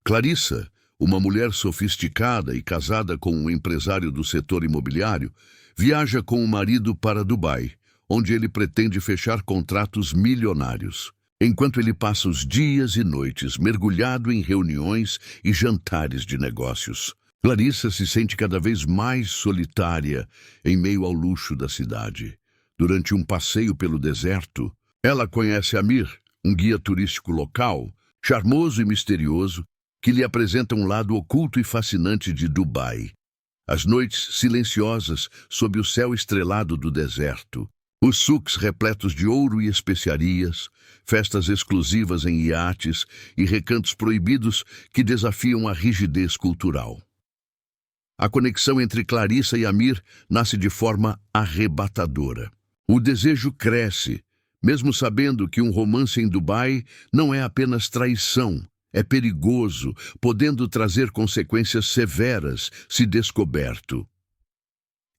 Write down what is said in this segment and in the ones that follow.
Clarissa, uma mulher sofisticada e casada com um empresário do setor imobiliário, viaja com o marido para Dubai, onde ele pretende fechar contratos milionários. Enquanto ele passa os dias e noites mergulhado em reuniões e jantares de negócios, Clarissa se sente cada vez mais solitária em meio ao luxo da cidade. Durante um passeio pelo deserto, ela conhece Amir, um guia turístico local, charmoso e misterioso, que lhe apresenta um lado oculto e fascinante de Dubai. As noites silenciosas sob o céu estrelado do deserto, os souks repletos de ouro e especiarias, festas exclusivas em iates e recantos proibidos que desafiam a rigidez cultural. A conexão entre Clarissa e Amir nasce de forma arrebatadora. O desejo cresce, mesmo sabendo que um romance em Dubai não é apenas traição, é perigoso, podendo trazer consequências severas se descoberto.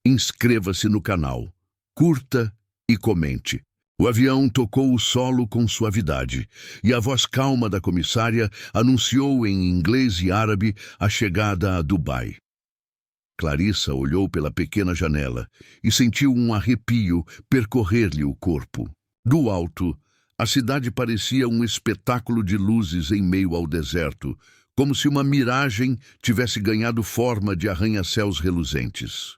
Inscreva-se no canal, curta e comente. O avião tocou o solo com suavidade, e a voz calma da comissária anunciou em inglês e árabe a chegada a Dubai. Clarissa olhou pela pequena janela e sentiu um arrepio percorrer-lhe o corpo. Do alto, a cidade parecia um espetáculo de luzes em meio ao deserto, como se uma miragem tivesse ganhado forma de arranha-céus reluzentes.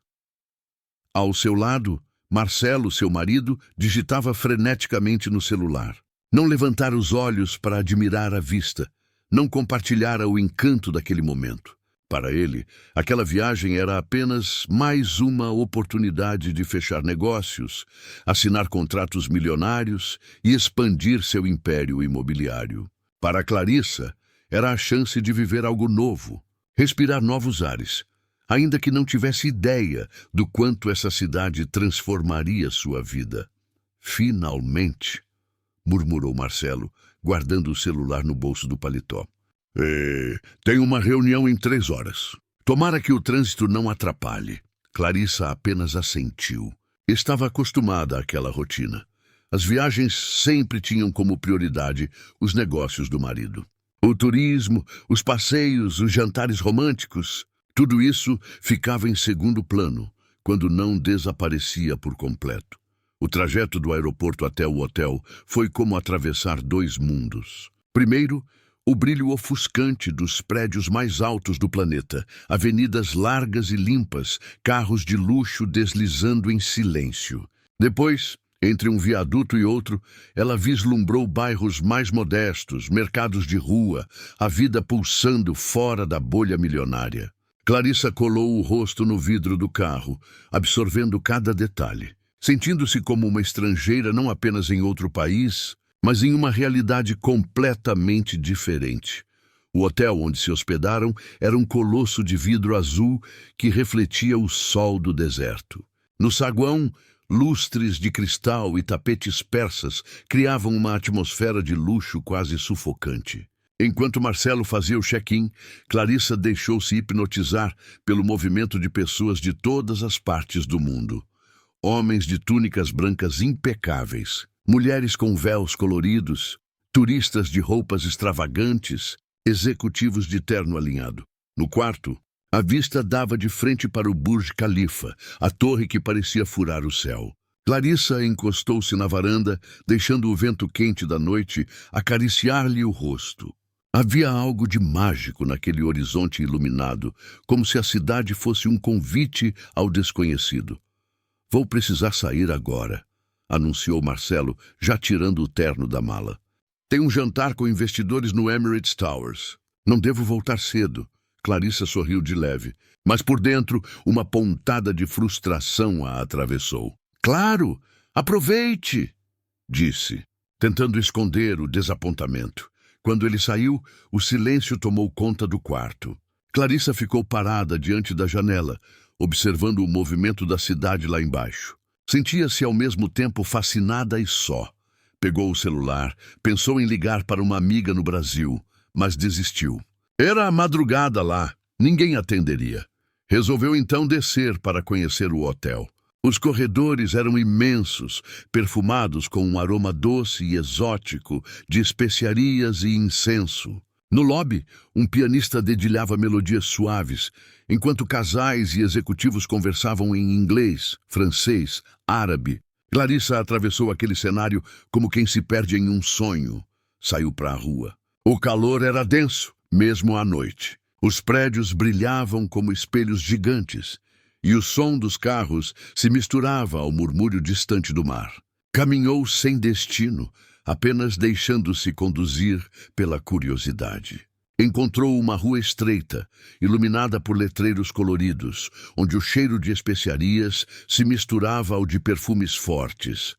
Ao seu lado, Marcelo, seu marido, digitava freneticamente no celular. Não levantara os olhos para admirar a vista, não compartilhara o encanto daquele momento. Para ele, aquela viagem era apenas mais uma oportunidade de fechar negócios, assinar contratos milionários e expandir seu império imobiliário. Para Clarissa, era a chance de viver algo novo, respirar novos ares, ainda que não tivesse ideia do quanto essa cidade transformaria sua vida. Finalmente, murmurou Marcelo, guardando o celular no bolso do paletó. Tenho uma reunião em 3 horas. Tomara que o trânsito não atrapalhe. Clarissa apenas assentiu. Estava acostumada àquela rotina. As viagens sempre tinham como prioridade os negócios do marido. O turismo, os passeios, os jantares românticos, tudo isso ficava em segundo plano, quando não desaparecia por completo. O trajeto do aeroporto até o hotel foi como atravessar 2 mundos. Primeiro, o brilho ofuscante dos prédios mais altos do planeta, avenidas largas e limpas, carros de luxo deslizando em silêncio. Depois, entre um viaduto e outro, ela vislumbrou bairros mais modestos, mercados de rua, a vida pulsando fora da bolha milionária. Clarissa colou o rosto no vidro do carro, absorvendo cada detalhe, sentindo-se como uma estrangeira não apenas em outro país, mas em uma realidade completamente diferente. O hotel onde se hospedaram era um colosso de vidro azul que refletia o sol do deserto. No saguão, lustres de cristal e tapetes persas criavam uma atmosfera de luxo quase sufocante. Enquanto Marcelo fazia o check-in, Clarissa deixou-se hipnotizar pelo movimento de pessoas de todas as partes do mundo. Homens de túnicas brancas impecáveis, mulheres com véus coloridos, turistas de roupas extravagantes, executivos de terno alinhado. No quarto, a vista dava de frente para o Burj Khalifa, a torre que parecia furar o céu. Clarissa encostou-se na varanda, deixando o vento quente da noite acariciar-lhe o rosto. Havia algo de mágico naquele horizonte iluminado, como se a cidade fosse um convite ao desconhecido. Vou precisar sair agora, anunciou Marcelo, já tirando o terno da mala. Tem um jantar com investidores no Emirates Towers. Não devo voltar cedo. Clarissa sorriu de leve, mas por dentro uma pontada de frustração a atravessou. Claro, aproveite, disse, tentando esconder o desapontamento. Quando ele saiu, o silêncio tomou conta do quarto. Clarissa ficou parada diante da janela, observando o movimento da cidade lá embaixo. Sentia-se ao mesmo tempo fascinada e só. Pegou o celular, pensou em ligar para uma amiga no Brasil, mas desistiu. Era a madrugada lá, ninguém atenderia. Resolveu então descer para conhecer o hotel. Os corredores eram imensos, perfumados com um aroma doce e exótico de especiarias e incenso. No lobby, um pianista dedilhava melodias suaves, enquanto casais e executivos conversavam em inglês, francês, árabe. Clarissa atravessou aquele cenário como quem se perde em um sonho. Saiu para a rua. O calor era denso, mesmo à noite. Os prédios brilhavam como espelhos gigantes, e o som dos carros se misturava ao murmúrio distante do mar. Caminhou sem destino, apenas deixando-se conduzir pela curiosidade. Encontrou uma rua estreita, iluminada por letreiros coloridos, onde o cheiro de especiarias se misturava ao de perfumes fortes.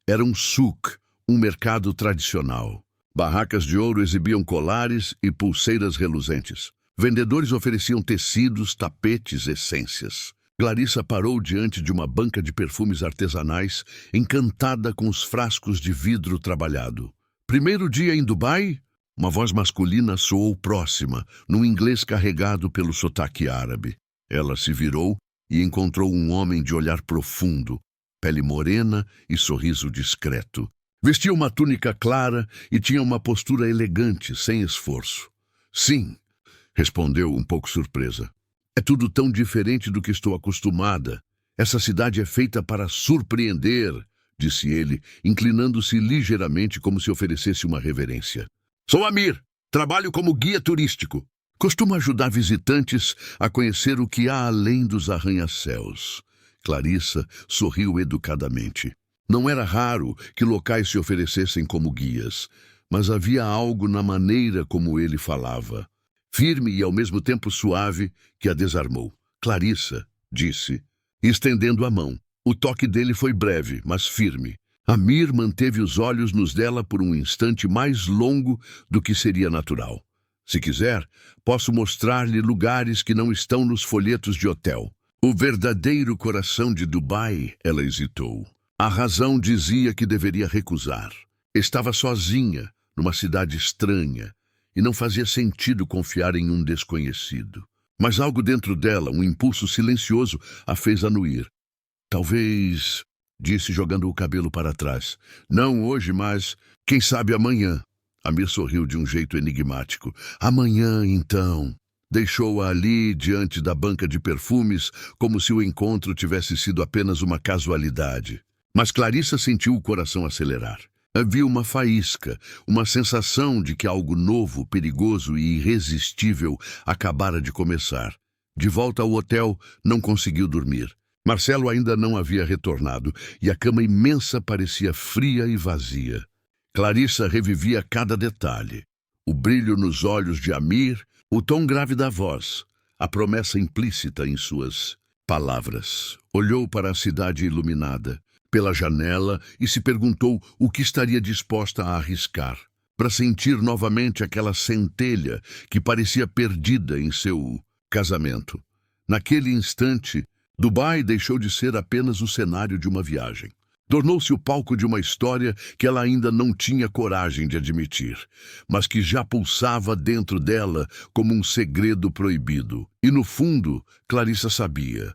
Era um souk, um mercado tradicional. Barracas de ouro exibiam colares e pulseiras reluzentes. Vendedores ofereciam tecidos, tapetes, essências. Clarissa parou diante de uma banca de perfumes artesanais, encantada com os frascos de vidro trabalhado. Primeiro dia em Dubai? Uma voz masculina soou próxima, num inglês carregado pelo sotaque árabe. Ela se virou e encontrou um homem de olhar profundo, pele morena e sorriso discreto. Vestia uma túnica clara e tinha uma postura elegante, sem esforço. Sim, respondeu um pouco surpresa. É tudo tão diferente do que estou acostumada. Essa cidade é feita para surpreender, disse ele, inclinando-se ligeiramente como se oferecesse uma reverência. Sou Amir, trabalho como guia turístico. Costumo ajudar visitantes a conhecer o que há além dos arranha-céus. Clarissa sorriu educadamente. Não era raro que locais se oferecessem como guias, mas havia algo na maneira como ele falava. Firme e ao mesmo tempo suave, que a desarmou. Clarissa, disse, estendendo a mão. O toque dele foi breve, mas firme. Amir manteve os olhos nos dela por um instante mais longo do que seria natural. Se quiser, posso mostrar-lhe lugares que não estão nos folhetos de hotel. O verdadeiro coração de Dubai, ela hesitou. A razão dizia que deveria recusar. Estava sozinha, numa cidade estranha, e não fazia sentido confiar em um desconhecido. Mas algo dentro dela, um impulso silencioso, a fez anuir. Talvez, disse jogando o cabelo para trás. Não hoje, mas quem sabe amanhã. Amir sorriu de um jeito enigmático. Amanhã, então. Deixou-a ali, diante da banca de perfumes, como se o encontro tivesse sido apenas uma casualidade. Mas Clarissa sentiu o coração acelerar. Havia uma faísca, uma sensação de que algo novo, perigoso e irresistível acabara de começar. De volta ao hotel, não conseguiu dormir. Marcelo ainda não havia retornado, e a cama imensa parecia fria e vazia. Clarissa revivia cada detalhe. O brilho nos olhos de Amir, o tom grave da voz, a promessa implícita em suas palavras. Olhou para a cidade iluminada pela janela e se perguntou o que estaria disposta a arriscar, para sentir novamente aquela centelha que parecia perdida em seu casamento. Naquele instante, Dubai deixou de ser apenas o cenário de uma viagem. Tornou-se o palco de uma história que ela ainda não tinha coragem de admitir, mas que já pulsava dentro dela como um segredo proibido. E no fundo, Clarissa sabia.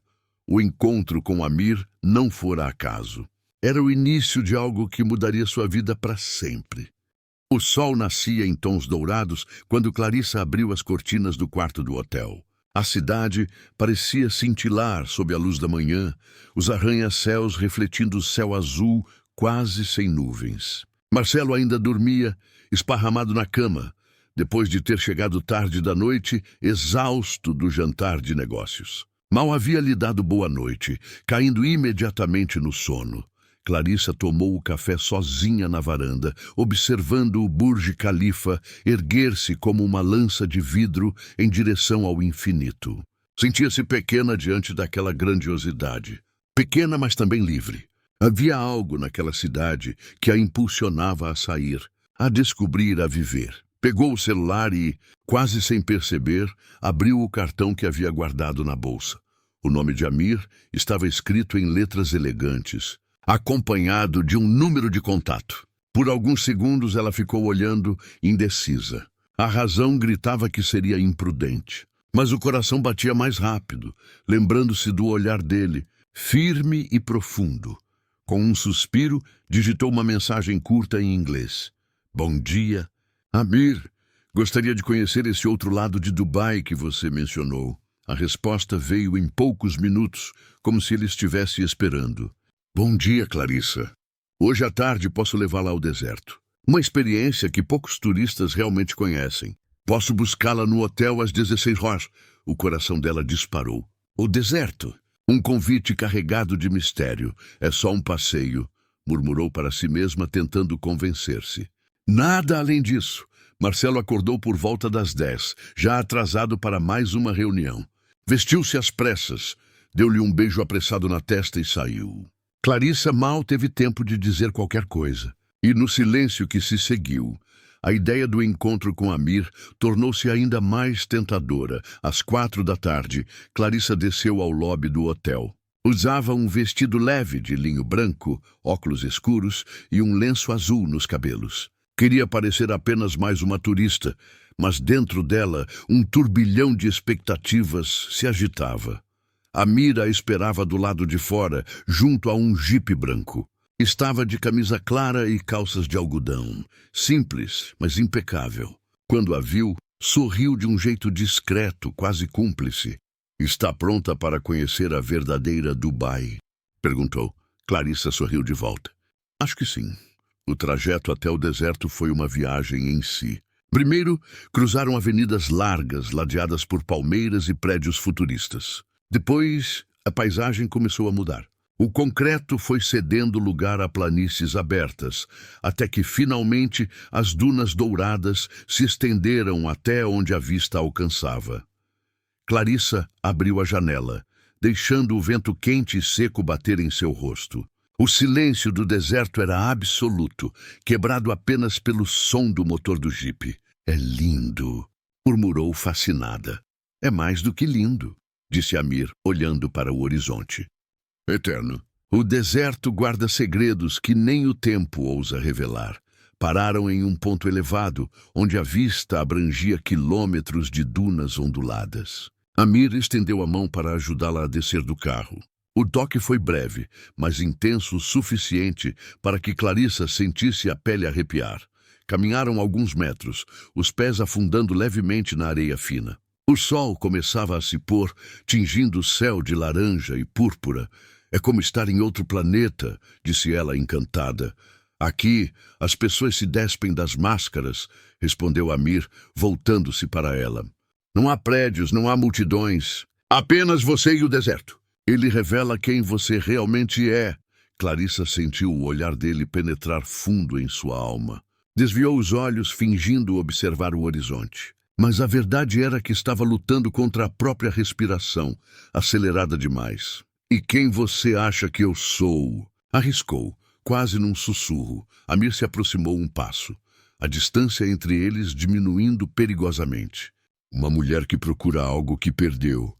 O encontro com Amir não fora acaso. Era o início de algo que mudaria sua vida para sempre. O sol nascia em tons dourados quando Clarissa abriu as cortinas do quarto do hotel. A cidade parecia cintilar sob a luz da manhã, os arranha-céus refletindo o céu azul quase sem nuvens. Marcelo ainda dormia, esparramado na cama, depois de ter chegado tarde da noite, exausto do jantar de negócios. Mal havia lhe dado boa noite, caindo imediatamente no sono. Clarissa tomou o café sozinha na varanda, observando o Burj Khalifa erguer-se como uma lança de vidro em direção ao infinito. Sentia-se pequena diante daquela grandiosidade. Pequena, mas também livre. Havia algo naquela cidade que a impulsionava a sair, a descobrir, a viver. Pegou o celular e, quase sem perceber, abriu o cartão que havia guardado na bolsa. O nome de Amir estava escrito em letras elegantes, acompanhado de um número de contato. Por alguns segundos ela ficou olhando, indecisa. A razão gritava que seria imprudente, mas o coração batia mais rápido, lembrando-se do olhar dele, firme e profundo. Com um suspiro, digitou uma mensagem curta em inglês. Bom dia. Amir, Gostaria de conhecer esse outro lado de Dubai que você mencionou. A resposta veio em poucos minutos, como se ele estivesse esperando. Bom dia, Clarissa. Hoje à tarde posso levá-la ao deserto. Uma experiência que poucos turistas realmente conhecem. Posso buscá-la no hotel às 16 horas. O coração dela disparou. O deserto. Um convite carregado de mistério. É só um passeio, murmurou para si mesma, tentando convencer-se. Nada além disso. Marcelo acordou por volta das 10, já atrasado para mais uma reunião. Vestiu-se às pressas, deu-lhe um beijo apressado na testa e saiu. Clarissa mal teve tempo de dizer qualquer coisa. E no silêncio que se seguiu, a ideia do encontro com Amir tornou-se ainda mais tentadora. Às 4 da tarde, Clarissa desceu ao lobby do hotel. Usava um vestido leve de linho branco, óculos escuros e um lenço azul nos cabelos. Queria parecer apenas mais uma turista, mas dentro dela um turbilhão de expectativas se agitava. Amir a esperava do lado de fora, junto a um jipe branco. Estava de camisa clara e calças de algodão, simples, mas impecável. Quando a viu, sorriu de um jeito discreto, quase cúmplice. Está pronta para conhecer a verdadeira Dubai? Perguntou. Clarissa sorriu de volta. Acho que sim. O trajeto até o deserto foi uma viagem em si. Primeiro, cruzaram avenidas largas, ladeadas por palmeiras e prédios futuristas. Depois, a paisagem começou a mudar. O concreto foi cedendo lugar a planícies abertas, até que, finalmente, as dunas douradas se estenderam até onde a vista alcançava. Clarissa abriu a janela, deixando o vento quente e seco bater em seu rosto. O silêncio do deserto era absoluto, quebrado apenas pelo som do motor do jipe. É lindo, murmurou fascinada. É mais do que lindo, disse Amir, olhando para o horizonte. Eterno. O deserto guarda segredos que nem o tempo ousa revelar. Pararam em um ponto elevado, onde a vista abrangia quilômetros de dunas onduladas. Amir estendeu a mão para ajudá-la a descer do carro. O toque foi breve, mas intenso o suficiente para que Clarissa sentisse a pele arrepiar. Caminharam alguns metros, os pés afundando levemente na areia fina. O sol começava a se pôr, tingindo o céu de laranja e púrpura. É como estar em outro planeta, disse ela encantada. Aqui, as pessoas se despem das máscaras, respondeu Amir, voltando-se para ela. Não há prédios, não há multidões. Apenas você e o deserto. Ele revela quem você realmente é. Clarissa sentiu o olhar dele penetrar fundo em sua alma. Desviou os olhos, fingindo observar o horizonte. Mas a verdade era que estava lutando contra a própria respiração, acelerada demais. E quem você acha que eu sou? Arriscou, quase num sussurro. Amir se aproximou um passo, a distância entre eles diminuindo perigosamente. Uma mulher que procura algo que perdeu.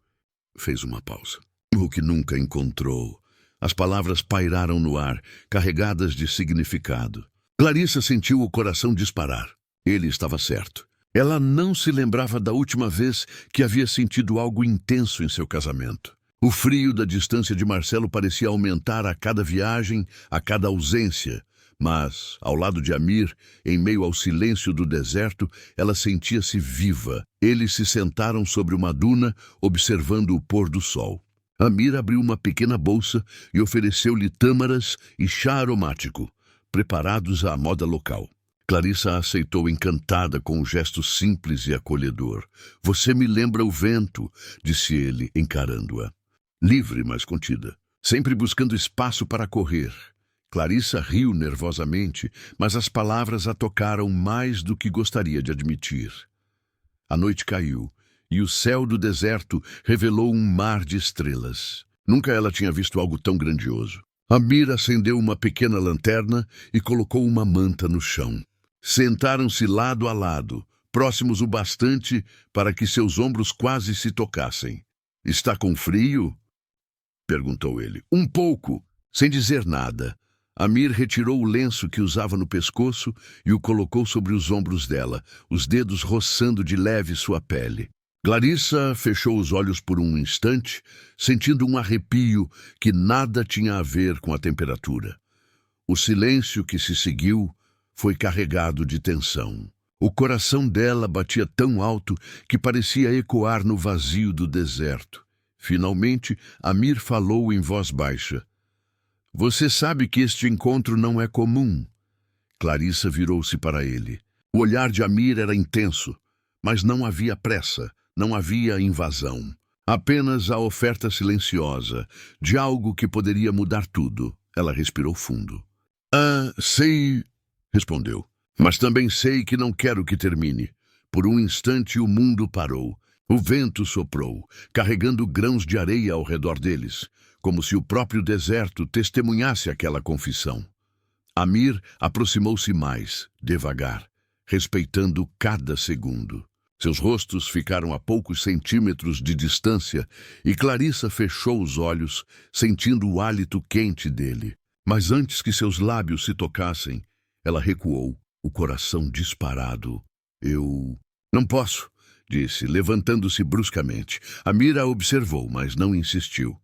Fez uma pausa. O que nunca encontrou. As palavras pairaram no ar, carregadas de significado. Clarissa sentiu o coração disparar. Ele estava certo. Ela não se lembrava da última vez que havia sentido algo intenso em seu casamento. O frio da distância de Marcelo parecia aumentar a cada viagem, a cada ausência. Mas, ao lado de Amir, em meio ao silêncio do deserto, ela sentia-se viva. Eles se sentaram sobre uma duna, observando o pôr do sol. Amir abriu uma pequena bolsa e ofereceu-lhe tâmaras e chá aromático, preparados à moda local. Clarissa aceitou encantada com um gesto simples e acolhedor. Você me lembra o vento, disse ele, encarando-a. Livre, mas contida, sempre buscando espaço para correr. Clarissa riu nervosamente, mas as palavras a tocaram mais do que gostaria de admitir. A noite caiu, e o céu do deserto revelou um mar de estrelas. Nunca ela tinha visto algo tão grandioso. Amir acendeu uma pequena lanterna e colocou uma manta no chão. Sentaram-se lado a lado, próximos o bastante para que seus ombros quase se tocassem. Está com frio? Perguntou ele. Um pouco, sem dizer nada. Amir retirou o lenço que usava no pescoço e o colocou sobre os ombros dela, os dedos roçando de leve sua pele. Clarissa fechou os olhos por um instante, sentindo um arrepio que nada tinha a ver com a temperatura. O silêncio que se seguiu foi carregado de tensão. O coração dela batia tão alto que parecia ecoar no vazio do deserto. Finalmente, Amir falou em voz baixa. Você sabe que este encontro não é comum. Clarissa virou-se para ele. O olhar de Amir era intenso, mas não havia pressa, não havia invasão. Apenas a oferta silenciosa, de algo que poderia mudar tudo. Ela respirou fundo. Sei, respondeu. Mas também sei que não quero que termine. Por um instante o mundo parou. O vento soprou, carregando grãos de areia ao redor deles, como se o próprio deserto testemunhasse aquela confissão. Amir aproximou-se mais, devagar, respeitando cada segundo. Seus rostos ficaram a poucos centímetros de distância e Clarissa fechou os olhos, sentindo o hálito quente dele. Mas antes que seus lábios se tocassem, ela recuou, o coração disparado. Não posso, disse, levantando-se bruscamente. Amir a observou, mas não insistiu.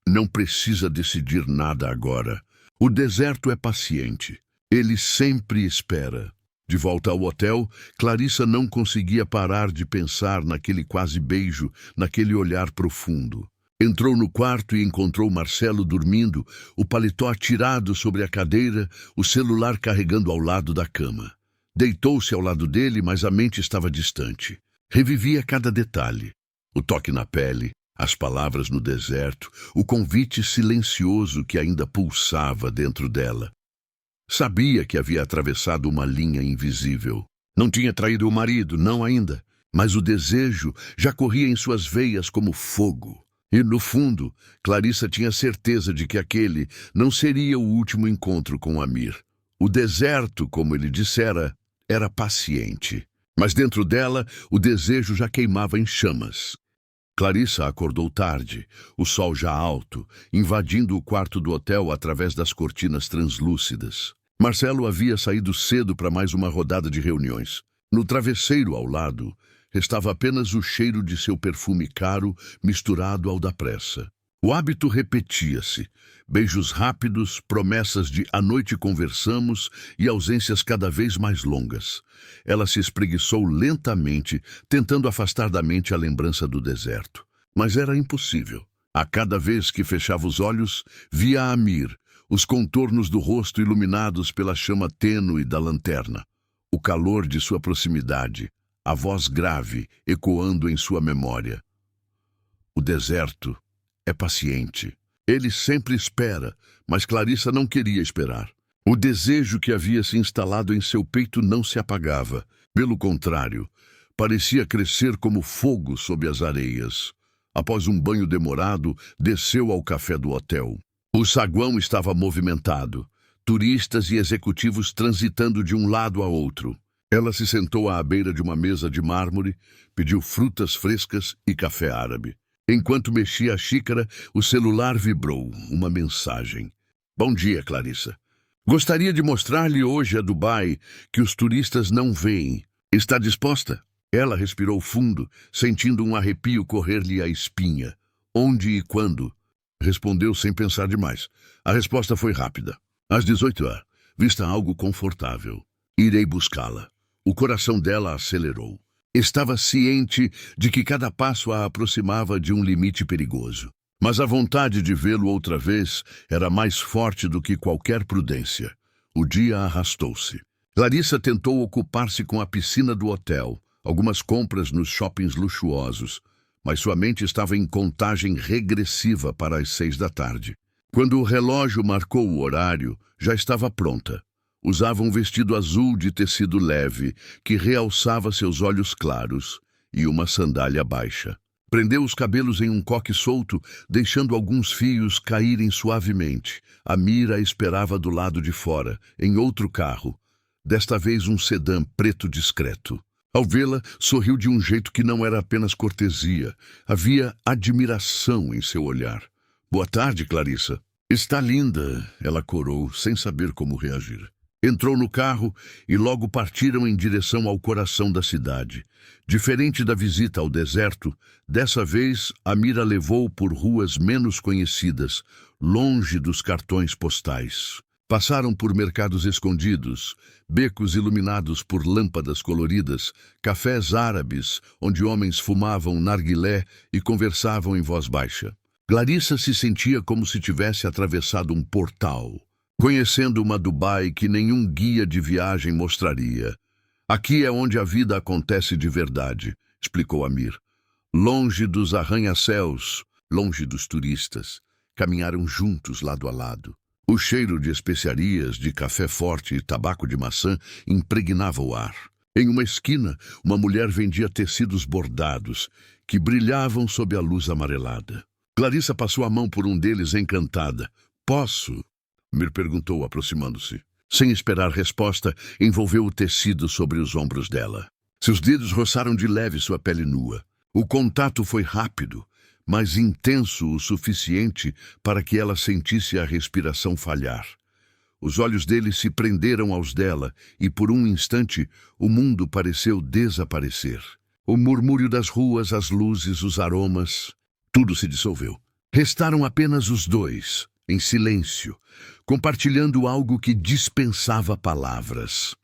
Não precisa decidir nada agora. O deserto é paciente. Ele sempre espera. De volta ao hotel, Clarissa não conseguia parar de pensar naquele quase beijo, naquele olhar profundo. Entrou no quarto e encontrou Marcelo dormindo, o paletó atirado sobre a cadeira, o celular carregando ao lado da cama. Deitou-se ao lado dele, mas a mente estava distante. Revivia cada detalhe. O toque na pele, as palavras no deserto, o convite silencioso que ainda pulsava dentro dela. Sabia que havia atravessado uma linha invisível. Não tinha traído o marido, não ainda, mas o desejo já corria em suas veias como fogo. E, no fundo, Clarissa tinha certeza de que aquele não seria o último encontro com Amir. O deserto, como ele dissera, era paciente. Mas dentro dela, o desejo já queimava em chamas. Clarissa acordou tarde, o sol já alto, invadindo o quarto do hotel através das cortinas translúcidas. Marcelo havia saído cedo para mais uma rodada de reuniões. No travesseiro ao lado, restava apenas o cheiro de seu perfume caro misturado ao da pressa. O hábito repetia-se. Beijos rápidos, promessas de "à noite conversamos" e ausências cada vez mais longas. Ela se espreguiçou lentamente, tentando afastar da mente a lembrança do deserto. Mas era impossível. A cada vez que fechava os olhos, via Amir, os contornos do rosto iluminados pela chama tênue da lanterna. O calor de sua proximidade, a voz grave ecoando em sua memória. O deserto é paciente. Ele sempre espera, mas Clarissa não queria esperar. O desejo que havia se instalado em seu peito não se apagava. Pelo contrário, parecia crescer como fogo sob as areias. Após um banho demorado, desceu ao café do hotel. O saguão estava movimentado, turistas e executivos transitando de um lado a outro. Ela se sentou à beira de uma mesa de mármore, pediu frutas frescas e café árabe. Enquanto mexia a xícara, o celular vibrou. Uma mensagem. Bom dia, Clarissa. Gostaria de mostrar-lhe hoje a Dubai que os turistas não veem. Está disposta? Ela respirou fundo, sentindo um arrepio correr-lhe a espinha. Onde e quando? Respondeu sem pensar demais. A resposta foi rápida. Às 18h, vista algo confortável. Irei buscá-la. O coração dela acelerou. Estava ciente de que cada passo a aproximava de um limite perigoso. Mas a vontade de vê-lo outra vez era mais forte do que qualquer prudência. O dia arrastou-se. Clarissa tentou ocupar-se com a piscina do hotel, algumas compras nos shoppings luxuosos, mas sua mente estava em contagem regressiva para as 6 da tarde. Quando o relógio marcou o horário, já estava pronta. Usava um vestido azul de tecido leve, que realçava seus olhos claros, e uma sandália baixa. Prendeu os cabelos em um coque solto, deixando alguns fios caírem suavemente. Amir a esperava do lado de fora, em outro carro, desta vez um sedã preto discreto. Ao vê-la, sorriu de um jeito que não era apenas cortesia. Havia admiração em seu olhar. Boa tarde, Clarissa. Está linda, ela corou, sem saber como reagir. Entrou no carro e logo partiram em direção ao coração da cidade. Diferente da visita ao deserto, dessa vez Amir a levou por ruas menos conhecidas, longe dos cartões postais. Passaram por mercados escondidos, becos iluminados por lâmpadas coloridas, cafés árabes, onde homens fumavam narguilé e conversavam em voz baixa. Clarissa se sentia como se tivesse atravessado um portal, conhecendo uma Dubai que nenhum guia de viagem mostraria. Aqui é onde a vida acontece de verdade, explicou Amir. Longe dos arranha-céus, longe dos turistas, caminharam juntos lado a lado. O cheiro de especiarias, de café forte e tabaco de maçã impregnava o ar. Em uma esquina, uma mulher vendia tecidos bordados, que brilhavam sob a luz amarelada. Clarissa passou a mão por um deles encantada. "Posso?" Mir perguntou, aproximando-se. Sem esperar resposta, envolveu o tecido sobre os ombros dela. Seus dedos roçaram de leve sua pele nua. O contato foi rápido, mas intenso o suficiente para que ela sentisse a respiração falhar. Os olhos dele se prenderam aos dela e, por um instante, o mundo pareceu desaparecer. O murmúrio das ruas, as luzes, os aromas, tudo se dissolveu. Restaram apenas os dois, em silêncio, compartilhando algo que dispensava palavras.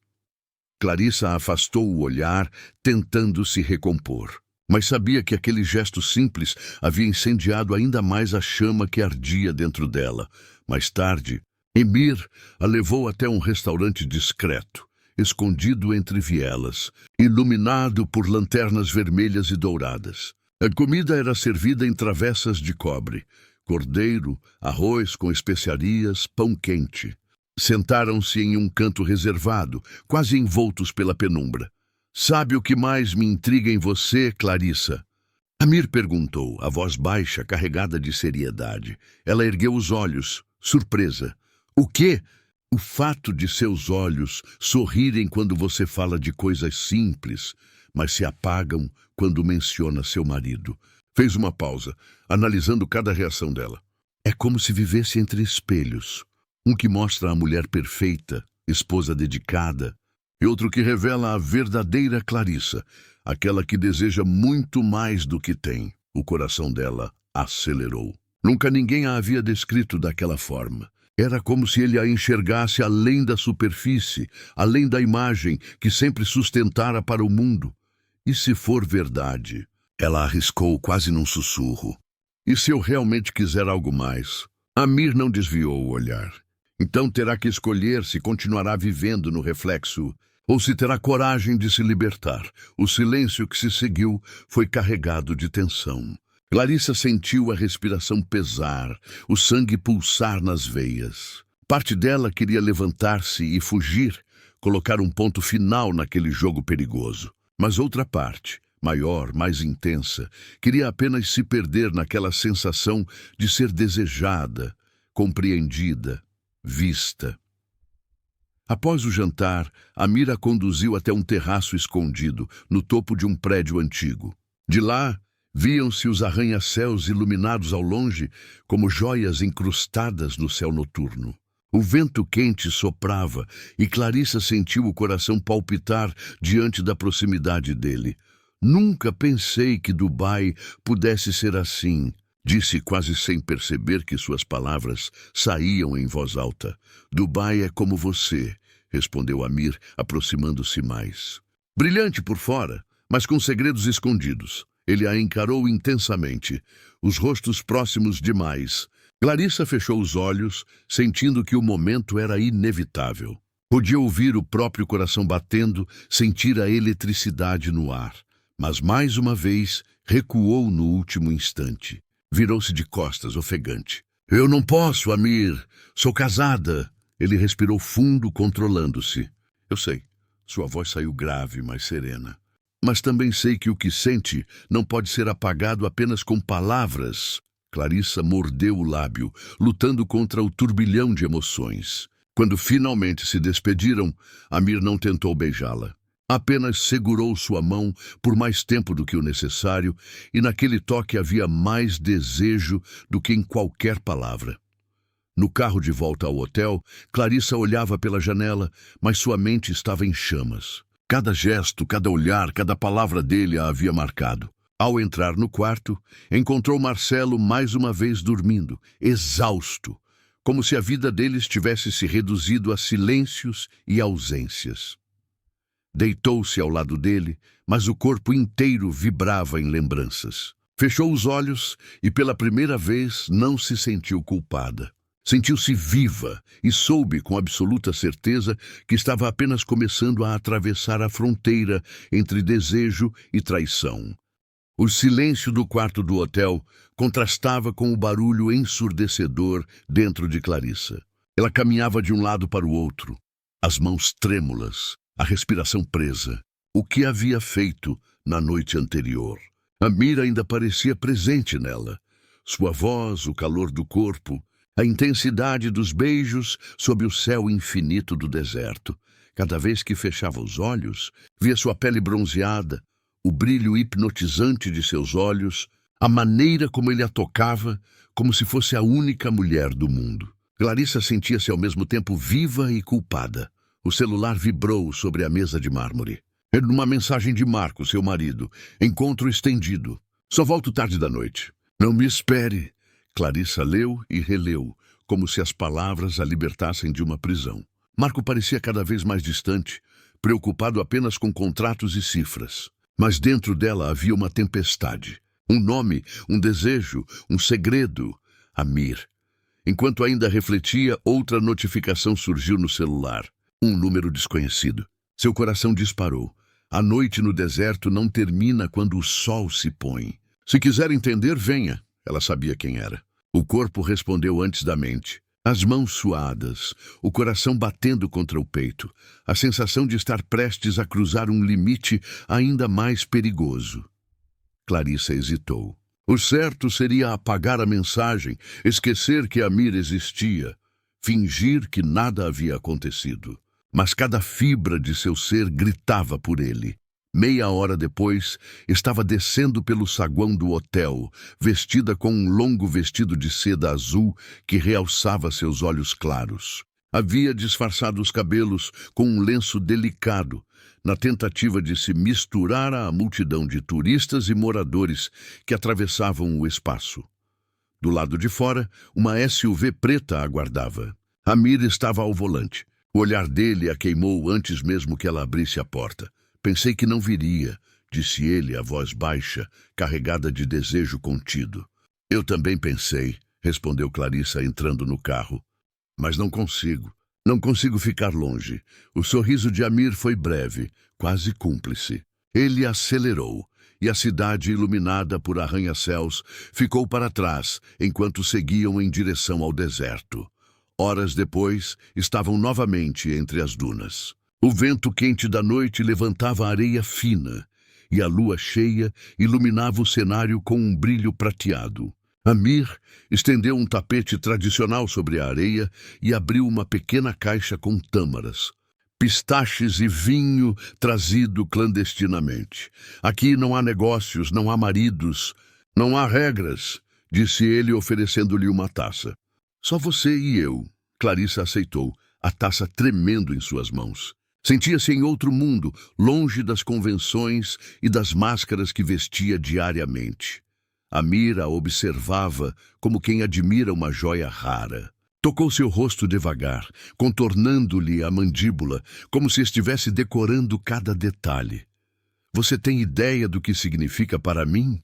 Clarissa afastou o olhar, tentando se recompor. Mas sabia que aquele gesto simples havia incendiado ainda mais a chama que ardia dentro dela. Mais tarde, Emir a levou até um restaurante discreto, escondido entre vielas, iluminado por lanternas vermelhas e douradas. A comida era servida em travessas de cobre, cordeiro, arroz com especiarias, pão quente. Sentaram-se em um canto reservado, quase envoltos pela penumbra. "Sabe o que mais me intriga em você, Clarissa?" Amir perguntou, a voz baixa, carregada de seriedade. Ela ergueu os olhos, surpresa. "O quê?" "O fato de seus olhos sorrirem quando você fala de coisas simples, mas se apagam quando menciona seu marido." Fez uma pausa, analisando cada reação dela. "É como se vivesse entre espelhos. Um que mostra a mulher perfeita, esposa dedicada, e outro que revela a verdadeira Clarissa, aquela que deseja muito mais do que tem." O coração dela acelerou. Nunca ninguém a havia descrito daquela forma. Era como se ele a enxergasse além da superfície, além da imagem que sempre sustentara para o mundo. "E se for verdade?" Ela arriscou quase num sussurro. "E se eu realmente quiser algo mais?" Amir não desviou o olhar. "Então terá que escolher se continuará vivendo no reflexo ou se terá coragem de se libertar." O silêncio que se seguiu foi carregado de tensão. Clarissa sentiu a respiração pesar, o sangue pulsar nas veias. Parte dela queria levantar-se e fugir, colocar um ponto final naquele jogo perigoso. Mas outra parte, maior, mais intensa, queria apenas se perder naquela sensação de ser desejada, compreendida, vista. Após o jantar, Amir a conduziu até um terraço escondido, no topo de um prédio antigo. De lá, viam-se os arranha-céus iluminados ao longe, como joias incrustadas no céu noturno. O vento quente soprava e Clarissa sentiu o coração palpitar diante da proximidade dele. "Nunca pensei que Dubai pudesse ser assim", disse quase sem perceber que suas palavras saíam em voz alta. "Dubai é como você", respondeu Amir, aproximando-se mais. Brilhante por fora, mas com segredos escondidos. Ele a encarou intensamente, os rostos próximos demais. Clarissa fechou os olhos, sentindo que o momento era inevitável. Podia ouvir o próprio coração batendo, sentir a eletricidade no ar. Mas mais uma vez recuou no último instante. Virou-se de costas, ofegante. "Eu não posso, Amir. Sou casada." Ele respirou fundo, controlando-se. "Eu sei." Sua voz saiu grave, mas serena. "Mas também sei que o que sente não pode ser apagado apenas com palavras." Clarissa mordeu o lábio, lutando contra o turbilhão de emoções. Quando finalmente se despediram, Amir não tentou beijá-la. Apenas segurou sua mão por mais tempo do que o necessário, e naquele toque havia mais desejo do que em qualquer palavra. No carro de volta ao hotel, Clarissa olhava pela janela, mas sua mente estava em chamas. Cada gesto, cada olhar, cada palavra dele a havia marcado. Ao entrar no quarto, encontrou Marcelo mais uma vez dormindo, exausto, como se a vida deles tivesse se reduzido a silêncios e ausências. Deitou-se ao lado dele, mas o corpo inteiro vibrava em lembranças. Fechou os olhos e, pela primeira vez, não se sentiu culpada. Sentiu-se viva e soube com absoluta certeza que estava apenas começando a atravessar a fronteira entre desejo e traição. O silêncio do quarto do hotel contrastava com o barulho ensurdecedor dentro de Clarissa. Ela caminhava de um lado para o outro, as mãos trêmulas, a respiração presa. O que havia feito na noite anterior? Amir ainda parecia presente nela. Sua voz, o calor do corpo, a intensidade dos beijos sob o céu infinito do deserto. Cada vez que fechava os olhos, via sua pele bronzeada, o brilho hipnotizante de seus olhos, a maneira como ele a tocava, como se fosse a única mulher do mundo. Clarissa sentia-se ao mesmo tempo viva e culpada. O celular vibrou sobre a mesa de mármore. Era uma mensagem de Marco, seu marido. Encontro estendido. Só volto tarde da noite. Não me espere. Clarissa leu e releu, como se as palavras a libertassem de uma prisão. Marco parecia cada vez mais distante, preocupado apenas com contratos e cifras. Mas dentro dela havia uma tempestade. Um nome, um desejo, um segredo. Amir. Enquanto ainda refletia, outra notificação surgiu no celular. Um número desconhecido. Seu coração disparou. A noite no deserto não termina quando o sol se põe. Se quiser entender, venha. Ela sabia quem era. O corpo respondeu antes da mente. As mãos suadas, o coração batendo contra o peito, a sensação de estar prestes a cruzar um limite ainda mais perigoso. Clarissa hesitou. O certo seria apagar a mensagem, esquecer que Amir existia, fingir que nada havia acontecido. Mas cada fibra de seu ser gritava por ele. Meia hora depois, estava descendo pelo saguão do hotel, vestida com um longo vestido de seda azul que realçava seus olhos claros. Havia disfarçado os cabelos com um lenço delicado, na tentativa de se misturar à multidão de turistas e moradores que atravessavam o espaço. Do lado de fora, uma SUV preta a aguardava. Amir estava ao volante. O olhar dele a queimou antes mesmo que ela abrisse a porta. Pensei que não viria, disse ele, a voz baixa, carregada de desejo contido. Eu também pensei, respondeu Clarissa entrando no carro. Mas não consigo. Não consigo ficar longe. O sorriso de Amir foi breve, quase cúmplice. Ele acelerou, e a cidade iluminada por arranha-céus ficou para trás, enquanto seguiam em direção ao deserto. Horas depois, estavam novamente entre as dunas. O vento quente da noite levantava a areia fina, e a lua cheia iluminava o cenário com um brilho prateado. Amir estendeu um tapete tradicional sobre a areia e abriu uma pequena caixa com tâmaras, pistaches e vinho trazido clandestinamente. Aqui não há negócios, não há maridos, não há regras, disse ele oferecendo-lhe uma taça. Só você e eu. Clarissa aceitou, a taça tremendo em suas mãos. Sentia-se em outro mundo, longe das convenções e das máscaras que vestia diariamente. Amir a observava como quem admira uma joia rara. Tocou seu rosto devagar, contornando-lhe a mandíbula, como se estivesse decorando cada detalhe. Você tem ideia do que significa para mim?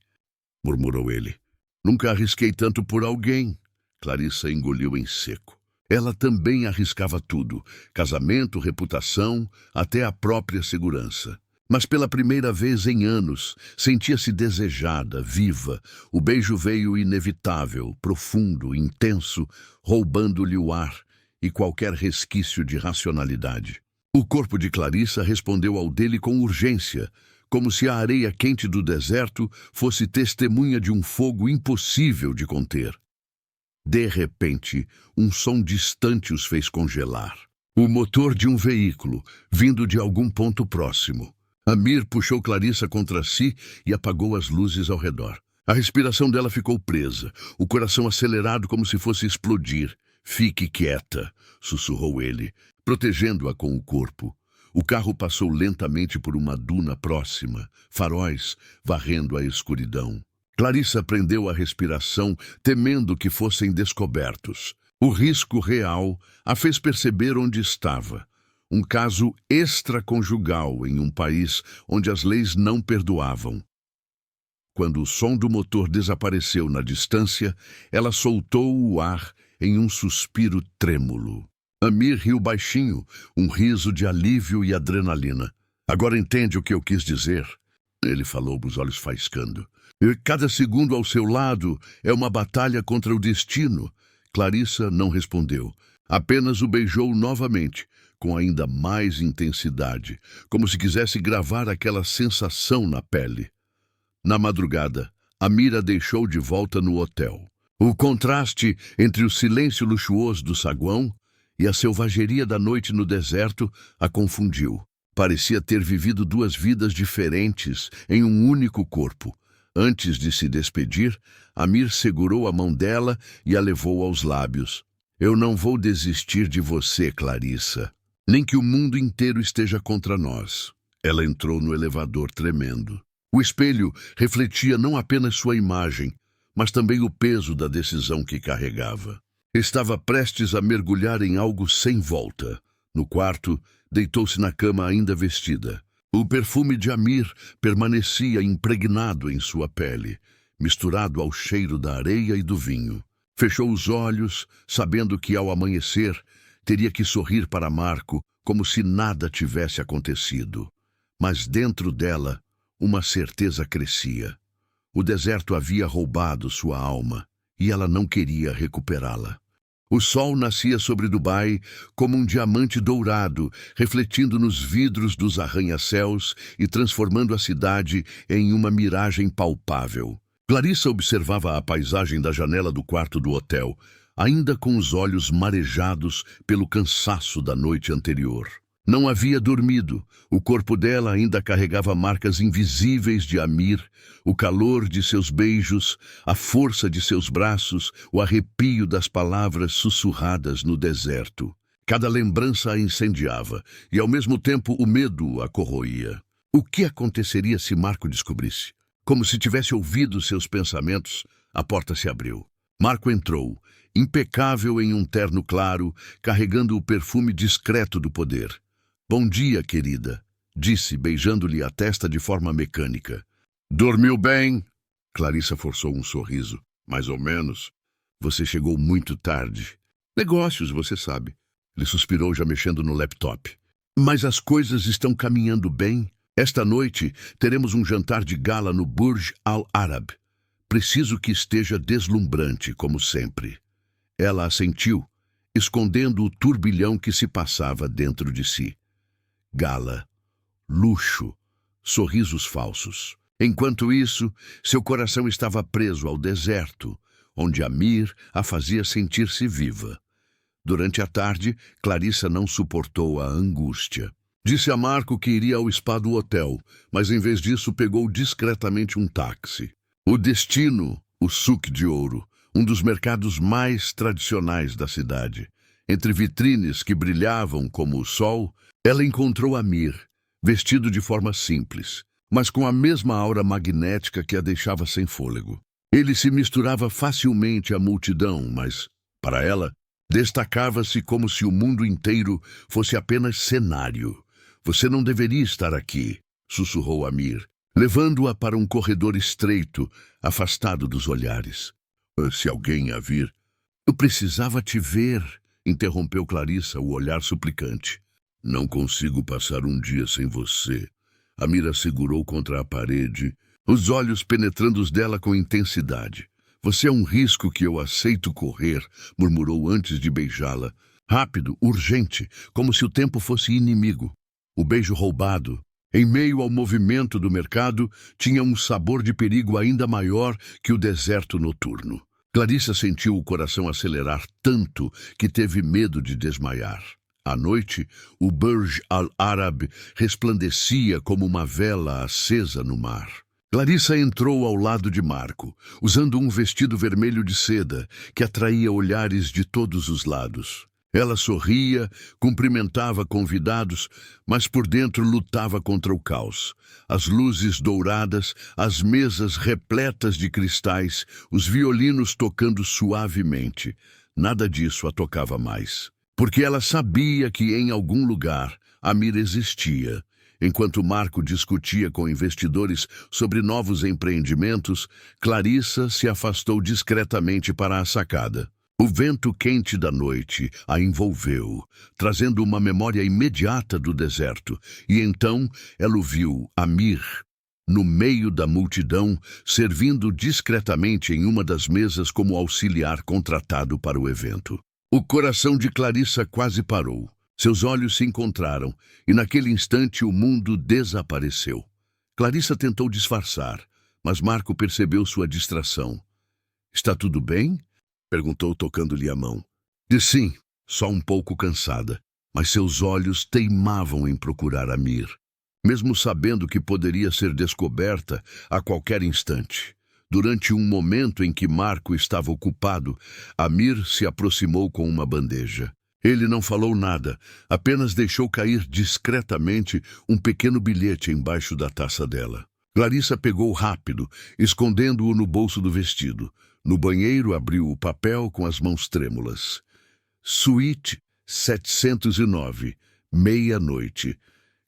Murmurou ele. Nunca arrisquei tanto por alguém. Clarissa engoliu em seco. Ela também arriscava tudo, casamento, reputação, até a própria segurança. Mas pela primeira vez em anos, sentia-se desejada, viva. O beijo veio inevitável, profundo, intenso, roubando-lhe o ar e qualquer resquício de racionalidade. O corpo de Clarissa respondeu ao dele com urgência, como se a areia quente do deserto fosse testemunha de um fogo impossível de conter. De repente, um som distante os fez congelar. O motor de um veículo, vindo de algum ponto próximo. Amir puxou Clarissa contra si e apagou as luzes ao redor. A respiração dela ficou presa, o coração acelerado como se fosse explodir. Fique quieta, sussurrou ele, protegendo-a com o corpo. O carro passou lentamente por uma duna próxima, faróis varrendo a escuridão. Clarissa prendeu a respiração, temendo que fossem descobertos. O risco real a fez perceber onde estava. Um caso extraconjugal em um país onde as leis não perdoavam. Quando o som do motor desapareceu na distância, ela soltou o ar em um suspiro trêmulo. Amir riu baixinho, um riso de alívio e adrenalina. Agora entende o que eu quis dizer? Ele falou, os olhos faiscando. Cada segundo ao seu lado é uma batalha contra o destino. Clarissa não respondeu. Apenas o beijou novamente, com ainda mais intensidade, como se quisesse gravar aquela sensação na pele. Na madrugada, Amir a deixou de volta no hotel. O contraste entre o silêncio luxuoso do saguão e a selvageria da noite no deserto a confundiu. Parecia ter vivido duas vidas diferentes em um único corpo. Antes de se despedir, Amir segurou a mão dela e a levou aos lábios. Eu não vou desistir de você, Clarissa. Nem que o mundo inteiro esteja contra nós. Ela entrou no elevador tremendo. O espelho refletia não apenas sua imagem, mas também o peso da decisão que carregava. Estava prestes a mergulhar em algo sem volta. No quarto, deitou-se na cama ainda vestida. O perfume de Amir permanecia impregnado em sua pele, misturado ao cheiro da areia e do vinho. Fechou os olhos, sabendo que ao amanhecer teria que sorrir para Marco como se nada tivesse acontecido. Mas dentro dela, uma certeza crescia. O deserto havia roubado sua alma e ela não queria recuperá-la. O sol nascia sobre Dubai como um diamante dourado, refletindo nos vidros dos arranha-céus e transformando a cidade em uma miragem palpável. Clarissa observava a paisagem da janela do quarto do hotel, ainda com os olhos marejados pelo cansaço da noite anterior. Não havia dormido. O corpo dela ainda carregava marcas invisíveis de Amir, o calor de seus beijos, a força de seus braços, o arrepio das palavras sussurradas no deserto. Cada lembrança a incendiava, e ao mesmo tempo o medo a corroía. O que aconteceria se Marco descobrisse? Como se tivesse ouvido seus pensamentos, a porta se abriu. Marco entrou, impecável em um terno claro, carregando o perfume discreto do poder. Bom dia, querida, disse, beijando-lhe a testa de forma mecânica. Dormiu bem? Clarissa forçou um sorriso. Mais ou menos. Você chegou muito tarde. Negócios, você sabe. Ele suspirou, já mexendo no laptop. Mas as coisas estão caminhando bem. Esta noite teremos um jantar de gala no Burj Al Arab. Preciso que esteja deslumbrante, como sempre. Ela assentiu, escondendo o turbilhão que se passava dentro de si. Gala, luxo, sorrisos falsos. Enquanto isso, seu coração estava preso ao deserto, onde Amir a fazia sentir-se viva. Durante a tarde, Clarissa não suportou a angústia. Disse a Marco que iria ao spa do hotel, mas em vez disso pegou discretamente um táxi. O destino, o Souk de Ouro, um dos mercados mais tradicionais da cidade. Entre vitrines que brilhavam como o sol, ela encontrou Amir, vestido de forma simples, mas com a mesma aura magnética que a deixava sem fôlego. Ele se misturava facilmente à multidão, mas, para ela, destacava-se como se o mundo inteiro fosse apenas cenário. Você não deveria estar aqui, sussurrou Amir, levando-a para um corredor estreito, afastado dos olhares. Se alguém a vir... Eu precisava te ver, interrompeu Clarissa, o olhar suplicante. Não consigo passar um dia sem você. Amir a segurou contra a parede, os olhos penetrando os dela com intensidade. Você é um risco que eu aceito correr, murmurou antes de beijá-la. Rápido, urgente, como se o tempo fosse inimigo. O beijo roubado, em meio ao movimento do mercado, tinha um sabor de perigo ainda maior que o deserto noturno. Clarissa sentiu o coração acelerar tanto que teve medo de desmaiar. À noite, o Burj Al Arab resplandecia como uma vela acesa no mar. Clarissa entrou ao lado de Marco, usando um vestido vermelho de seda que atraía olhares de todos os lados. Ela sorria, cumprimentava convidados, mas por dentro lutava contra o caos. As luzes douradas, as mesas repletas de cristais, os violinos tocando suavemente. Nada disso a tocava mais, porque ela sabia que em algum lugar Amir existia. Enquanto Marco discutia com investidores sobre novos empreendimentos, Clarissa se afastou discretamente para a sacada. O vento quente da noite a envolveu, trazendo uma memória imediata do deserto, e então ela o viu, Amir, no meio da multidão, servindo discretamente em uma das mesas como auxiliar contratado para o evento. O coração de Clarissa quase parou. Seus olhos se encontraram, e naquele instante o mundo desapareceu. Clarissa tentou disfarçar, mas Marco percebeu sua distração. "Está tudo bem?" perguntou, tocando-lhe a mão. Disse sim, só um pouco cansada, mas seus olhos teimavam em procurar Amir, mesmo sabendo que poderia ser descoberta a qualquer instante. Durante um momento em que Marco estava ocupado, Amir se aproximou com uma bandeja. Ele não falou nada, apenas deixou cair discretamente um pequeno bilhete embaixo da taça dela. Clarissa pegou rápido, escondendo-o no bolso do vestido. No banheiro, abriu o papel com as mãos trêmulas. Suíte 709, meia-noite.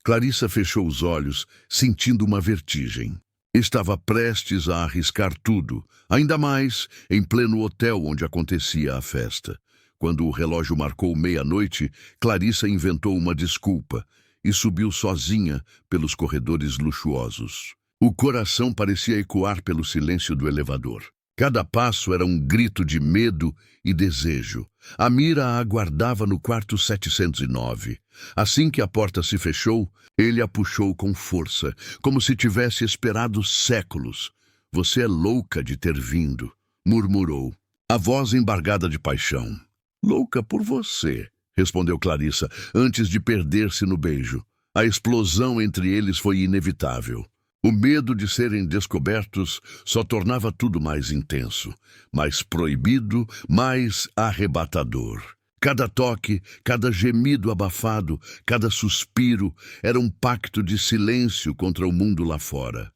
Clarissa fechou os olhos, sentindo uma vertigem. Estava prestes a arriscar tudo, ainda mais em pleno hotel onde acontecia a festa. Quando o relógio marcou meia-noite, Clarissa inventou uma desculpa e subiu sozinha pelos corredores luxuosos. O coração parecia ecoar pelo silêncio do elevador. Cada passo era um grito de medo e desejo. Amir a aguardava no quarto 709. Assim que a porta se fechou, ele a puxou com força, como se tivesse esperado séculos. "Você é louca de ter vindo", murmurou, a voz embargada de paixão. "Louca por você", respondeu Clarissa, antes de perder-se no beijo. A explosão entre eles foi inevitável. O medo de serem descobertos só tornava tudo mais intenso, mais proibido, mais arrebatador. Cada toque, cada gemido abafado, cada suspiro era um pacto de silêncio contra o mundo lá fora.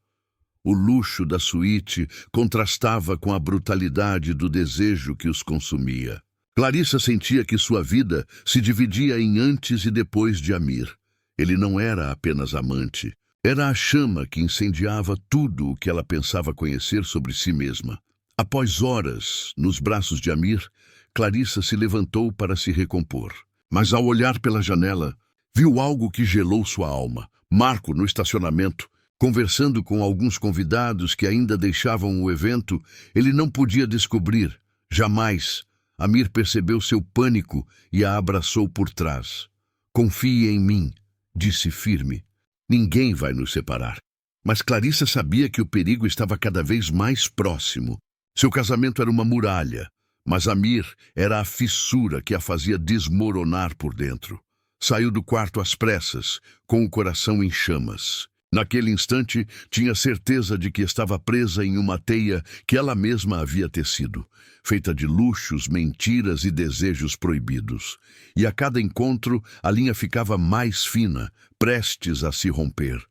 O luxo da suíte contrastava com a brutalidade do desejo que os consumia. Clarissa sentia que sua vida se dividia em antes e depois de Amir. Ele não era apenas amante. Era a chama que incendiava tudo o que ela pensava conhecer sobre si mesma. Após horas, nos braços de Amir, Clarissa se levantou para se recompor. Mas ao olhar pela janela, viu algo que gelou sua alma. Marco, no estacionamento, conversando com alguns convidados que ainda deixavam o evento, ele não podia descobrir, jamais. Amir percebeu seu pânico e a abraçou por trás. "Confie em mim", disse firme. "Ninguém vai nos separar." Mas Clarissa sabia que o perigo estava cada vez mais próximo. Seu casamento era uma muralha, mas Amir era a fissura que a fazia desmoronar por dentro. Saiu do quarto às pressas, com o coração em chamas. Naquele instante, tinha certeza de que estava presa em uma teia que ela mesma havia tecido, feita de luxos, mentiras e desejos proibidos. E a cada encontro, a linha ficava mais fina, prestes a se romper.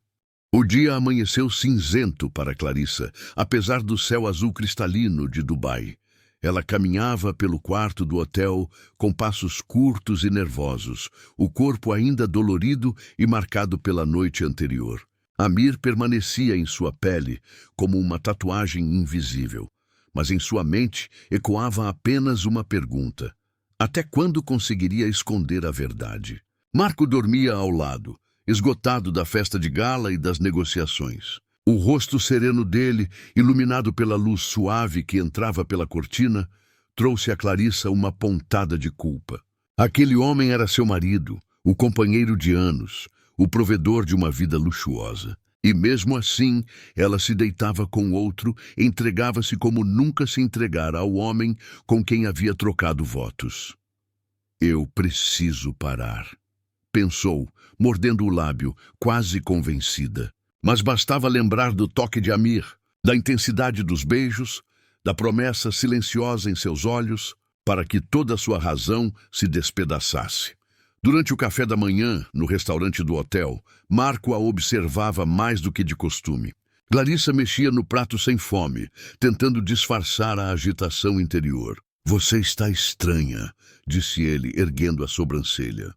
O dia amanheceu cinzento para Clarissa, apesar do céu azul cristalino de Dubai. Ela caminhava pelo quarto do hotel com passos curtos e nervosos, o corpo ainda dolorido e marcado pela noite anterior. Amir permanecia em sua pele como uma tatuagem invisível, mas em sua mente ecoava apenas uma pergunta: até quando conseguiria esconder a verdade? Marco dormia ao lado, esgotado da festa de gala e das negociações. O rosto sereno dele, iluminado pela luz suave que entrava pela cortina, trouxe a Clarissa uma pontada de culpa. Aquele homem era seu marido, o companheiro de anos, o provedor de uma vida luxuosa. E mesmo assim, ela se deitava com outro, entregava-se como nunca se entregara ao homem com quem havia trocado votos. "Eu preciso parar", pensou, mordendo o lábio, quase convencida. Mas bastava lembrar do toque de Amir, da intensidade dos beijos, da promessa silenciosa em seus olhos, para que toda a sua razão se despedaçasse. Durante o café da manhã, no restaurante do hotel, Marco a observava mais do que de costume. Clarissa mexia no prato sem fome, tentando disfarçar a agitação interior. Você está estranha, disse ele, erguendo a sobrancelha.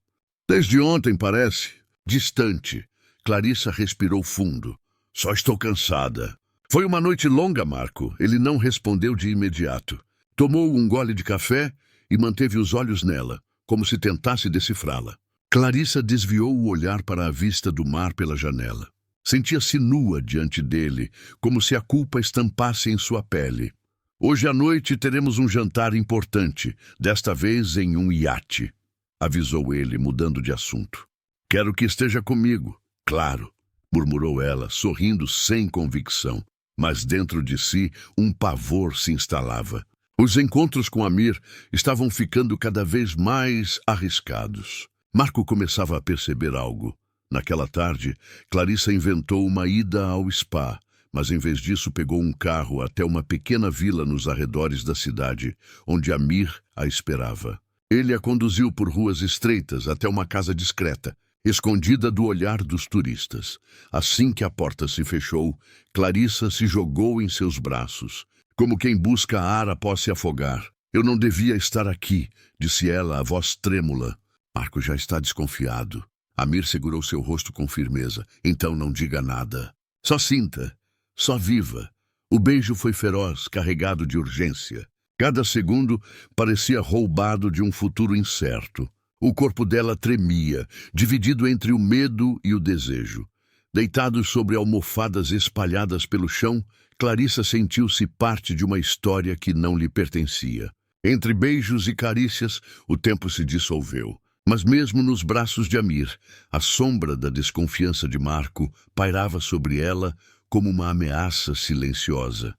Desde ontem, parece. Distante. Clarissa respirou fundo. Só estou cansada. Foi uma noite longa, Marco. Ele não respondeu de imediato. Tomou um gole de café e manteve os olhos nela, como se tentasse decifrá-la. Clarissa desviou o olhar para a vista do mar pela janela. Sentia-se nua diante dele, como se a culpa estampasse em sua pele. Hoje à noite teremos um jantar importante, desta vez em um iate, avisou ele, mudando de assunto. Quero que esteja comigo, claro, murmurou ela, sorrindo sem convicção, mas dentro de si um pavor se instalava. Os encontros com Amir estavam ficando cada vez mais arriscados. Marco começava a perceber algo. Naquela tarde, Clarissa inventou uma ida ao spa, mas em vez disso pegou um carro até uma pequena vila nos arredores da cidade, onde Amir a esperava. Ele a conduziu por ruas estreitas até uma casa discreta, escondida do olhar dos turistas. Assim que a porta se fechou, Clarissa se jogou em seus braços, como quem busca ar após se afogar. Eu não devia estar aqui, disse ela, a voz trêmula. Marco já está desconfiado. Amir segurou seu rosto com firmeza. Então não diga nada. Só sinta. Só viva. O beijo foi feroz, carregado de urgência. Cada segundo parecia roubado de um futuro incerto. O corpo dela tremia, dividido entre o medo e o desejo. Deitados sobre almofadas espalhadas pelo chão, Clarissa sentiu-se parte de uma história que não lhe pertencia. Entre beijos e carícias, o tempo se dissolveu. Mas mesmo nos braços de Amir, a sombra da desconfiança de Marco pairava sobre ela como uma ameaça silenciosa.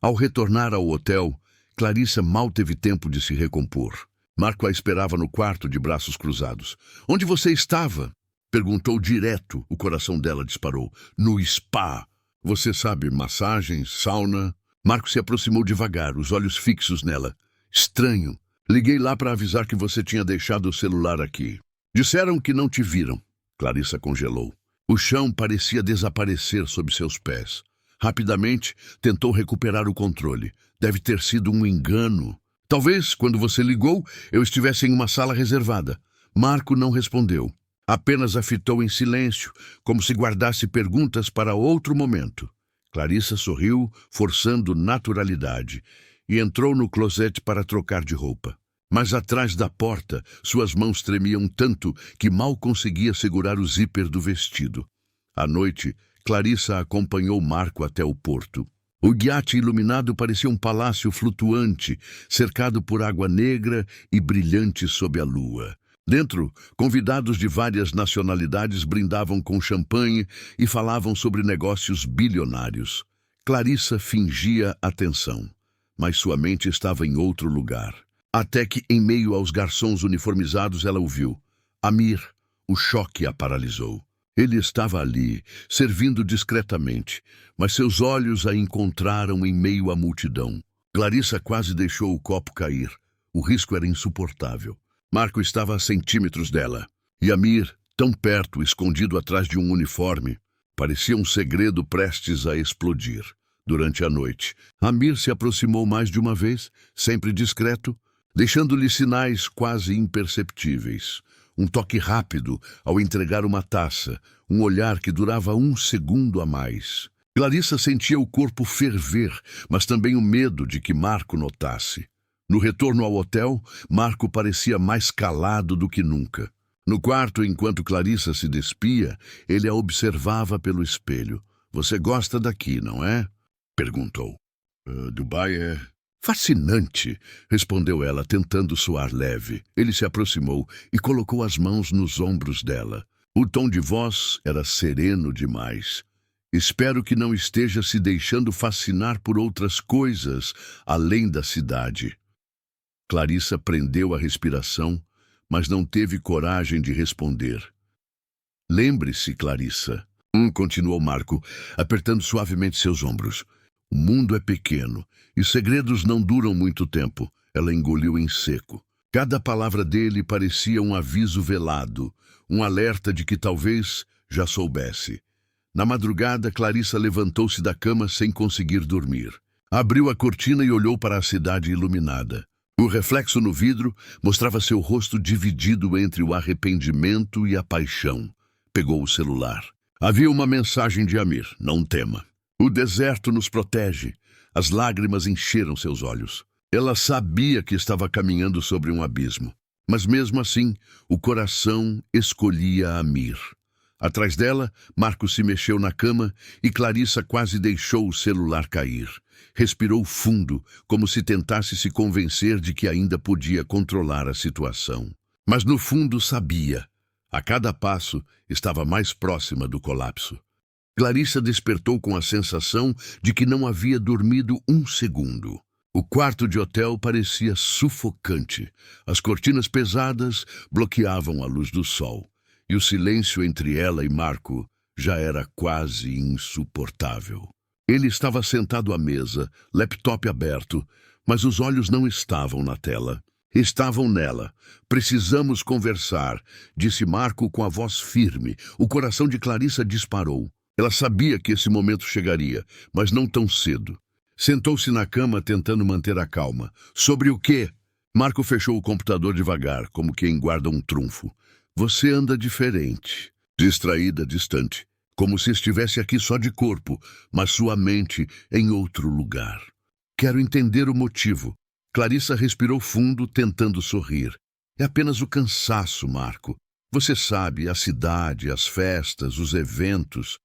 Ao retornar ao hotel, Clarissa mal teve tempo de se recompor. Marco a esperava no quarto de braços cruzados. Onde você estava? Perguntou direto. O coração dela disparou. No spa. Você sabe, massagens, sauna. Marco se aproximou devagar, os olhos fixos nela. Estranho. Liguei lá para avisar que você tinha deixado o celular aqui. Disseram que não te viram. Clarissa congelou. O chão parecia desaparecer sob seus pés. Rapidamente, tentou recuperar o controle. Deve ter sido um engano. Talvez, quando você ligou, eu estivesse em uma sala reservada. Marco não respondeu. Apenas a fitou em silêncio, como se guardasse perguntas para outro momento. Clarissa sorriu, forçando naturalidade, e entrou no closet para trocar de roupa. Mas atrás da porta, suas mãos tremiam tanto que mal conseguia segurar o zíper do vestido. À noite, Clarissa acompanhou Marco até o porto. O iate iluminado parecia um palácio flutuante, cercado por água negra e brilhante sob a lua. Dentro, convidados de várias nacionalidades brindavam com champanhe e falavam sobre negócios bilionários. Clarissa fingia atenção, mas sua mente estava em outro lugar. Até que, em meio aos garçons uniformizados, ela ouviu. Amir, o choque a paralisou. Ele estava ali, servindo discretamente, mas seus olhos a encontraram em meio à multidão. Clarissa quase deixou o copo cair. O risco era insuportável. Marco estava a centímetros dela. E Amir, tão perto, escondido atrás de um uniforme, parecia um segredo prestes a explodir. Durante a noite, Amir se aproximou mais de uma vez, sempre discreto, deixando-lhe sinais quase imperceptíveis. Um toque rápido ao entregar uma taça, um olhar que durava um segundo a mais. Clarissa sentia o corpo ferver, mas também o medo de que Marco notasse. No retorno ao hotel, Marco parecia mais calado do que nunca. No quarto, enquanto Clarissa se despia, ele a observava pelo espelho. Você gosta daqui, não é? Perguntou. Dubai é fascinante, respondeu ela, tentando soar leve. Ele se aproximou e colocou as mãos nos ombros dela. O tom de voz era sereno demais. Espero que não esteja se deixando fascinar por outras coisas além da cidade. Clarissa prendeu a respiração, mas não teve coragem de responder. Lembre-se, Clarissa, continuou Marco, apertando suavemente seus ombros. O mundo é pequeno, e segredos não duram muito tempo. Ela engoliu em seco. Cada palavra dele parecia um aviso velado, um alerta de que talvez já soubesse. Na madrugada, Clarissa levantou-se da cama sem conseguir dormir. Abriu a cortina e olhou para a cidade iluminada. O reflexo no vidro mostrava seu rosto dividido entre o arrependimento e a paixão. Pegou o celular. Havia uma mensagem de Amir: não tema. O deserto nos protege. As lágrimas encheram seus olhos. Ela sabia que estava caminhando sobre um abismo. Mas mesmo assim, o coração escolhia Amir. Atrás dela, Marco se mexeu na cama e Clarissa quase deixou o celular cair. Respirou fundo, como se tentasse se convencer de que ainda podia controlar a situação. Mas no fundo sabia. A cada passo, estava mais próxima do colapso. Clarissa despertou com a sensação de que não havia dormido um segundo. O quarto de hotel parecia sufocante. As cortinas pesadas bloqueavam a luz do sol. E o silêncio entre ela e Marco já era quase insuportável. Ele estava sentado à mesa, laptop aberto, mas os olhos não estavam na tela. Estavam nela. Precisamos conversar, disse Marco com a voz firme. O coração de Clarissa disparou. Ela sabia que esse momento chegaria, mas não tão cedo. Sentou-se na cama tentando manter a calma. Sobre o quê? Marco fechou o computador devagar, como quem guarda um trunfo. Você anda diferente, distraída, distante, como se estivesse aqui só de corpo, mas sua mente em outro lugar. Quero entender o motivo. Clarissa respirou fundo, tentando sorrir. É apenas o cansaço, Marco. Você sabe, a cidade, as festas, os eventos.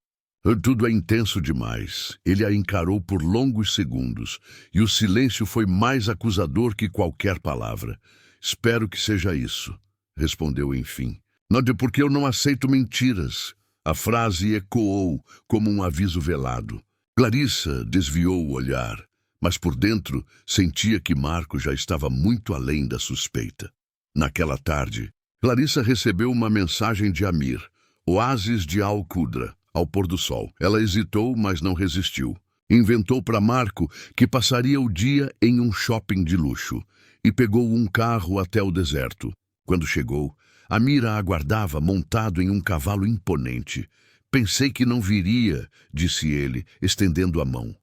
Tudo é intenso demais. Ele a encarou por longos segundos, e o silêncio foi mais acusador que qualquer palavra. Espero que seja isso, respondeu enfim. Não, porque eu não aceito mentiras. A frase ecoou como um aviso velado. Clarissa desviou o olhar, mas por dentro sentia que Marco já estava muito além da suspeita. Naquela tarde, Clarissa recebeu uma mensagem de Amir, Oásis de Al-Qudra, ao pôr do sol. Ela hesitou, mas não resistiu. Inventou para Marco que passaria o dia em um shopping de luxo e pegou um carro até o deserto. Quando chegou, Amir a aguardava montado em um cavalo imponente. Pensei que não viria, disse ele, estendendo a mão.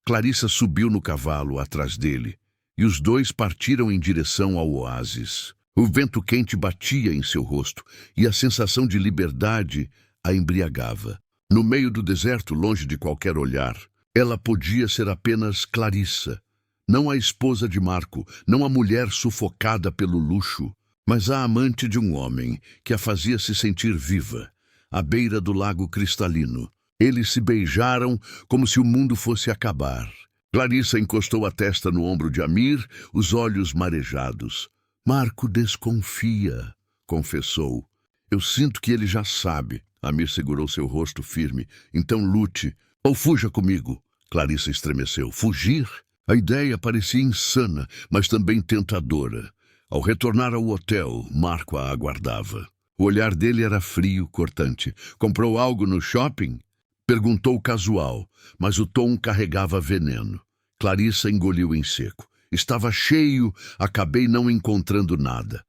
Clarissa subiu no cavalo atrás dele e os dois partiram em direção ao oásis. O vento quente batia em seu rosto e a sensação de liberdade a embriagava. No meio do deserto, longe de qualquer olhar, ela podia ser apenas Clarissa, não a esposa de Marco, não a mulher sufocada pelo luxo, mas a amante de um homem que a fazia se sentir viva, à beira do lago cristalino. Eles se beijaram como se o mundo fosse acabar. Clarissa encostou a testa no ombro de Amir, os olhos marejados. Marco desconfia, confessou. Eu sinto que ele já sabe. Amir segurou seu rosto firme. Então lute, ou fuja comigo. Clarissa estremeceu. Fugir? A ideia parecia insana, mas também tentadora. Ao retornar ao hotel, Marco a aguardava. O olhar dele era frio, cortante. Comprou algo no shopping? Perguntou casual, mas o tom carregava veneno. Clarissa engoliu em seco. Estava cheio, acabei não encontrando nada.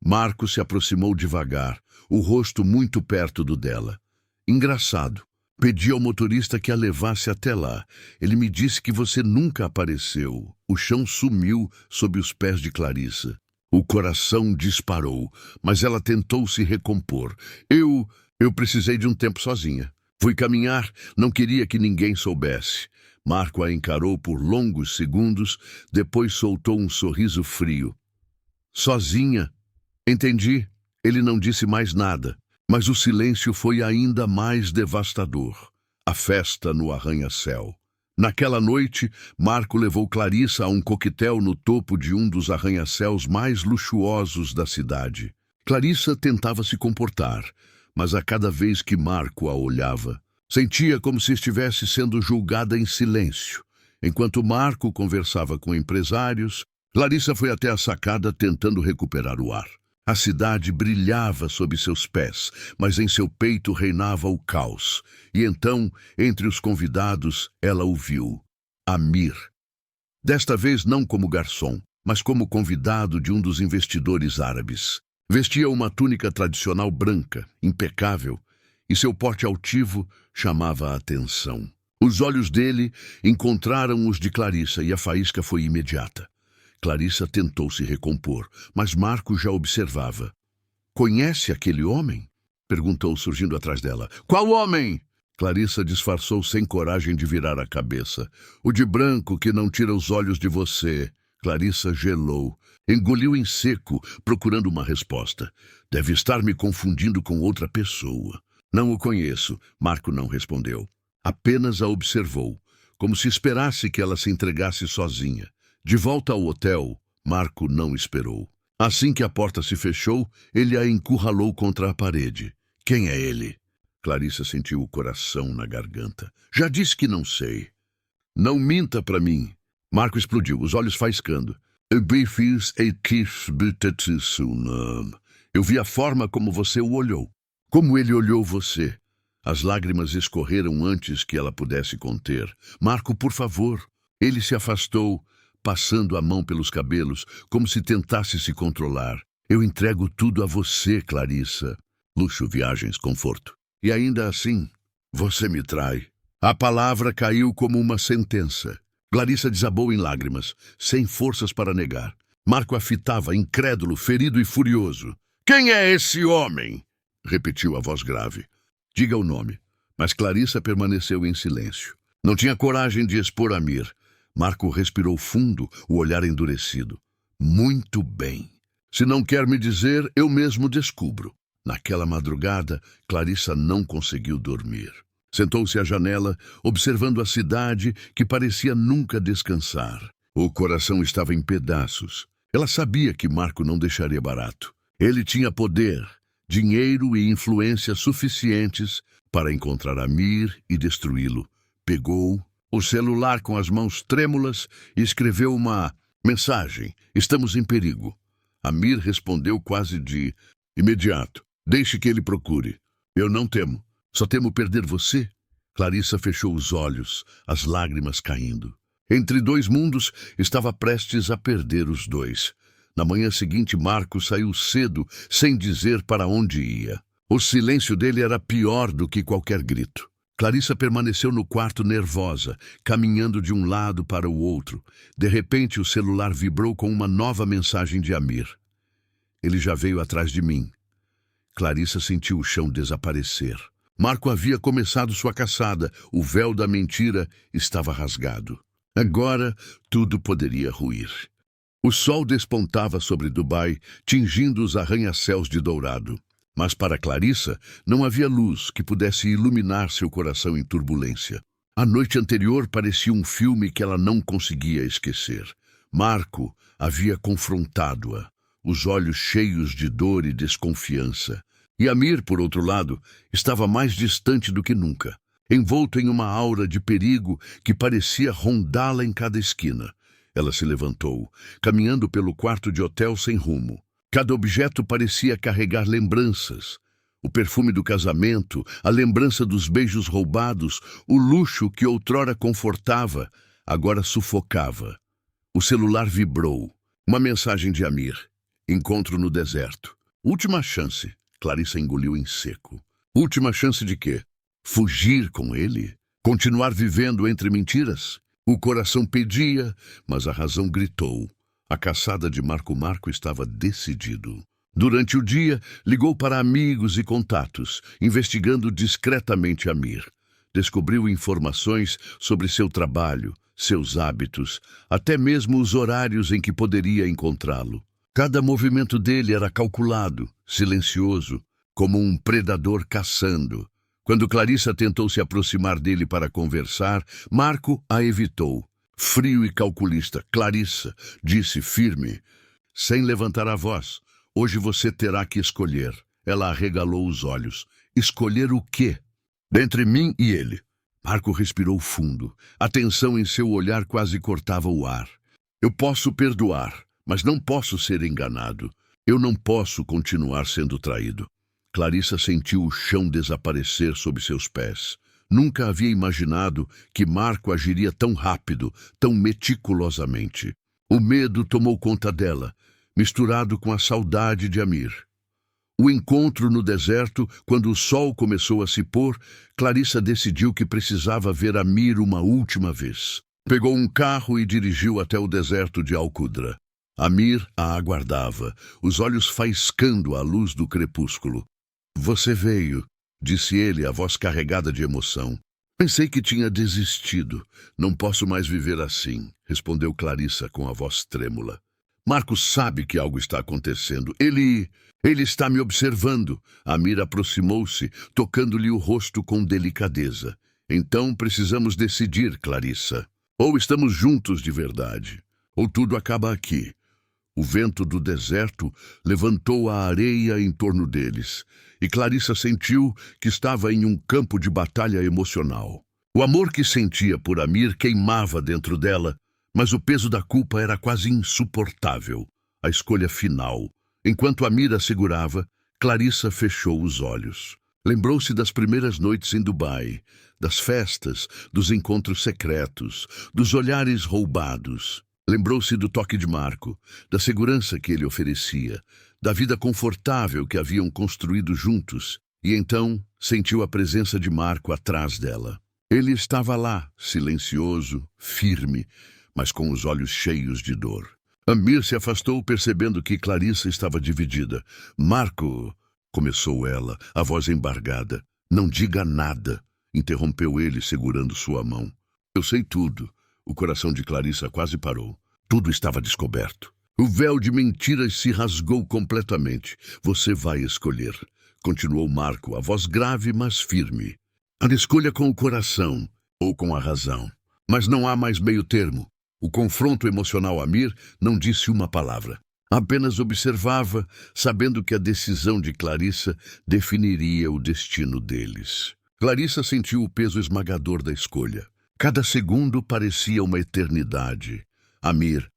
Marco se aproximou devagar, o rosto muito perto do dela. Engraçado. Pedi ao motorista que a levasse até lá. Ele me disse que você nunca apareceu. O chão sumiu sob os pés de Clarissa. O coração disparou, mas ela tentou se recompor. Eu precisei de um tempo sozinha. Fui caminhar, não queria que ninguém soubesse. Marco a encarou por longos segundos, depois soltou um sorriso frio. Sozinha? Entendi. Ele não disse mais nada, mas o silêncio foi ainda mais devastador. A festa no arranha-céu. Naquela noite, Marco levou Clarissa a um coquetel no topo de um dos arranha-céus mais luxuosos da cidade. Clarissa tentava se comportar, mas a cada vez que Marco a olhava, sentia como se estivesse sendo julgada em silêncio. Enquanto Marco conversava com empresários, Clarissa foi até a sacada tentando recuperar o ar. A cidade brilhava sob seus pés, mas em seu peito reinava o caos. E então, entre os convidados, ela o viu. Amir. Desta vez não como garçom, mas como convidado de um dos investidores árabes. Vestia uma túnica tradicional branca, impecável, e seu porte altivo chamava a atenção. Os olhos dele encontraram os de Clarissa e a faísca foi imediata. Clarissa tentou se recompor, mas Marco já observava. "Conhece aquele homem?" perguntou, surgindo atrás dela. "Qual homem?" Clarissa disfarçou sem coragem de virar a cabeça. "O de branco que não tira os olhos de você." Clarissa gelou. Engoliu em seco, procurando uma resposta. "Deve estar me confundindo com outra pessoa." "Não o conheço." Marco não respondeu. Apenas a observou, como se esperasse que ela se entregasse sozinha. De volta ao hotel, Marco não esperou. Assim que a porta se fechou, ele a encurralou contra a parede. "Quem é ele?" Clarissa sentiu o coração na garganta. "Já disse que não sei." "Não minta para mim." Marco explodiu, os olhos faiscando. "Eu vi a forma como você o olhou. Como ele olhou você." As lágrimas escorreram antes que ela pudesse conter. "Marco, por favor." Ele se afastou, passando a mão pelos cabelos, como se tentasse se controlar. "Eu entrego tudo a você, Clarissa." Luxo, viagens, conforto. "E ainda assim, você me trai." A palavra caiu como uma sentença. Clarissa desabou em lágrimas, sem forças para negar. Marco a fitava, incrédulo, ferido e furioso. "Quem é esse homem?" repetiu a voz grave. "Diga o nome." Mas Clarissa permaneceu em silêncio. Não tinha coragem de expor Amir. Marco respirou fundo, o olhar endurecido. "Muito bem. Se não quer me dizer, eu mesmo descubro." Naquela madrugada, Clarissa não conseguiu dormir. Sentou-se à janela, observando a cidade que parecia nunca descansar. O coração estava em pedaços. Ela sabia que Marco não deixaria barato. Ele tinha poder, dinheiro e influência suficientes para encontrar Amir e destruí-lo. Pegou o celular com as mãos trêmulas e escreveu uma mensagem. "Estamos em perigo." Amir respondeu quase de imediato. "Deixe que ele procure. Eu não temo. Só temo perder você." Clarissa fechou os olhos, as lágrimas caindo. Entre dois mundos, estava prestes a perder os dois. Na manhã seguinte, Marco saiu cedo, sem dizer para onde ia. O silêncio dele era pior do que qualquer grito. Clarissa permaneceu no quarto nervosa, caminhando de um lado para o outro. De repente, o celular vibrou com uma nova mensagem de Amir. "Ele já veio atrás de mim." Clarissa sentiu o chão desaparecer. Marco havia começado sua caçada. O véu da mentira estava rasgado. Agora, tudo poderia ruir. O sol despontava sobre Dubai, tingindo os arranha-céus de dourado. Mas para Clarissa, não havia luz que pudesse iluminar seu coração em turbulência. A noite anterior parecia um filme que ela não conseguia esquecer. Marco havia confrontado-a, os olhos cheios de dor e desconfiança. E Amir, por outro lado, estava mais distante do que nunca, envolto em uma aura de perigo que parecia rondá-la em cada esquina. Ela se levantou, caminhando pelo quarto de hotel sem rumo. Cada objeto parecia carregar lembranças. O perfume do casamento, a lembrança dos beijos roubados, o luxo que outrora confortava, agora sufocava. O celular vibrou. Uma mensagem de Amir. "Encontro no deserto." Última chance. Clarissa engoliu em seco. Última chance de quê? Fugir com ele? Continuar vivendo entre mentiras? O coração pedia, mas a razão gritou. A caçada de Marco estava decidido. Durante o dia, ligou para amigos e contatos, investigando discretamente Amir. Descobriu informações sobre seu trabalho, seus hábitos, até mesmo os horários em que poderia encontrá-lo. Cada movimento dele era calculado, silencioso, como um predador caçando. Quando Clarissa tentou se aproximar dele para conversar, Marco a evitou. Frio e calculista. "Clarissa", disse firme, sem levantar a voz, "hoje você terá que escolher." Ela arregalou os olhos. "Escolher o quê?" "Dentre mim e ele." Marco respirou fundo. A tensão em seu olhar quase cortava o ar. "Eu posso perdoar, mas não posso ser enganado. Eu não posso continuar sendo traído." Clarissa sentiu o chão desaparecer sob seus pés. Nunca havia imaginado que Marco agiria tão rápido, tão meticulosamente. O medo tomou conta dela, misturado com a saudade de Amir. O encontro no deserto, quando o sol começou a se pôr, Clarissa decidiu que precisava ver Amir uma última vez. Pegou um carro e dirigiu até o deserto de Al-Qudra. Amir a aguardava, os olhos faiscando à luz do crepúsculo. Você veio, disse ele, a voz carregada de emoção. Pensei que tinha desistido. Não posso mais viver assim, respondeu Clarissa com a voz trêmula. Marco sabe que algo está acontecendo. Ele está me observando. Amir aproximou-se, tocando-lhe o rosto com delicadeza. Então precisamos decidir, Clarissa. Ou estamos juntos de verdade, ou tudo acaba aqui. O vento do deserto levantou a areia em torno deles, e Clarissa sentiu que estava em um campo de batalha emocional. O amor que sentia por Amir queimava dentro dela, mas o peso da culpa era quase insuportável. A escolha final. Enquanto Amir a segurava, Clarissa fechou os olhos. Lembrou-se das primeiras noites em Dubai, das festas, dos encontros secretos, dos olhares roubados. Lembrou-se do toque de Marco, da segurança que ele oferecia, da vida confortável que haviam construído juntos, e então sentiu a presença de Marco atrás dela. Ele estava lá, silencioso, firme, mas com os olhos cheios de dor. Amir se afastou, percebendo que Clarissa estava dividida. Marco, começou ela, a voz embargada. Não diga nada, interrompeu ele, segurando sua mão. Eu sei tudo. O coração de Clarissa quase parou. Tudo estava descoberto. O véu de mentiras se rasgou completamente. Você vai escolher, continuou Marco, a voz grave, mas firme. A escolha com o coração ou com a razão. Mas não há mais meio termo. O confronto emocional Amir não disse uma palavra. Apenas observava, sabendo que a decisão de Clarissa definiria o destino deles. Clarissa sentiu o peso esmagador da escolha. Cada segundo parecia uma eternidade. Amir,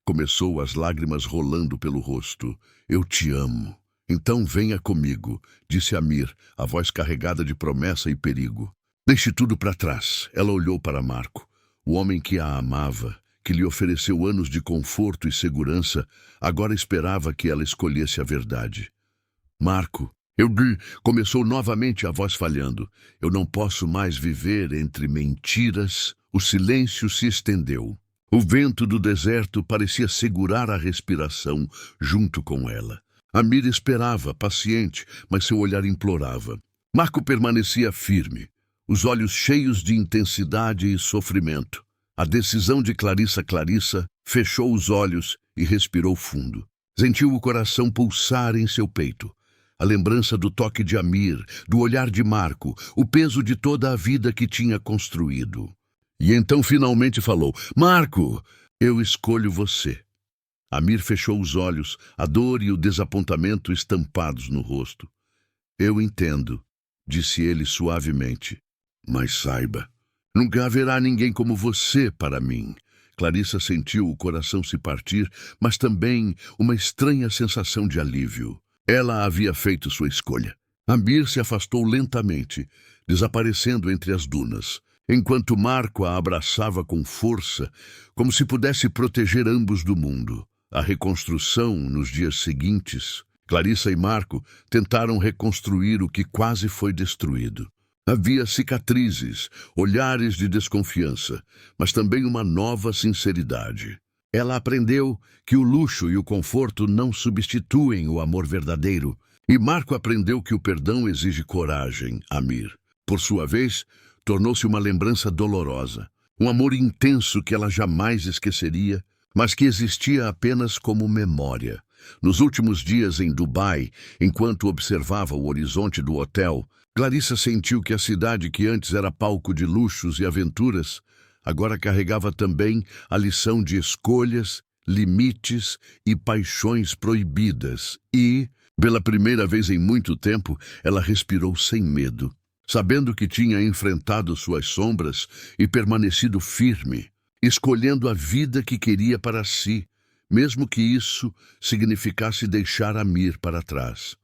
começou, as lágrimas rolando pelo rosto. Eu te amo. Então venha comigo, disse Amir, a voz carregada de promessa e perigo. Deixe tudo para trás. Ela olhou para Marco. O homem que a amava, que lhe ofereceu anos de conforto e segurança, agora esperava que ela escolhesse a verdade. Marco, começou novamente, a voz falhando. Eu não posso mais viver entre mentiras. O silêncio se estendeu. O vento do deserto parecia segurar a respiração junto com ela. Amir esperava, paciente, mas seu olhar implorava. Marco permanecia firme, os olhos cheios de intensidade e sofrimento. A decisão de Clarissa fechou os olhos e respirou fundo. Sentiu o coração pulsar em seu peito. A lembrança do toque de Amir, do olhar de Marco, o peso de toda a vida que tinha construído. E então finalmente falou, Marco, eu escolho você. Amir fechou os olhos, a dor e o desapontamento estampados no rosto. Eu entendo, disse ele suavemente. Mas saiba, nunca haverá ninguém como você para mim. Clarissa sentiu o coração se partir, mas também uma estranha sensação de alívio. Ela havia feito sua escolha. Amir se afastou lentamente, desaparecendo entre as dunas, enquanto Marco a abraçava com força, como se pudesse proteger ambos do mundo. A reconstrução nos dias seguintes, Clarissa e Marco tentaram reconstruir o que quase foi destruído. Havia cicatrizes, olhares de desconfiança, mas também uma nova sinceridade. Ela aprendeu que o luxo e o conforto não substituem o amor verdadeiro, e Marco aprendeu que o perdão exige coragem, Amir. Por sua vez, tornou-se uma lembrança dolorosa, um amor intenso que ela jamais esqueceria, mas que existia apenas como memória. Nos últimos dias em Dubai, enquanto observava o horizonte do hotel, Clarissa sentiu que a cidade que antes era palco de luxos e aventuras, agora carregava também a lição de escolhas, limites e paixões proibidas. E, pela primeira vez em muito tempo, ela respirou sem medo, sabendo que tinha enfrentado suas sombras e permanecido firme, escolhendo a vida que queria para si, mesmo que isso significasse deixar Amir para trás.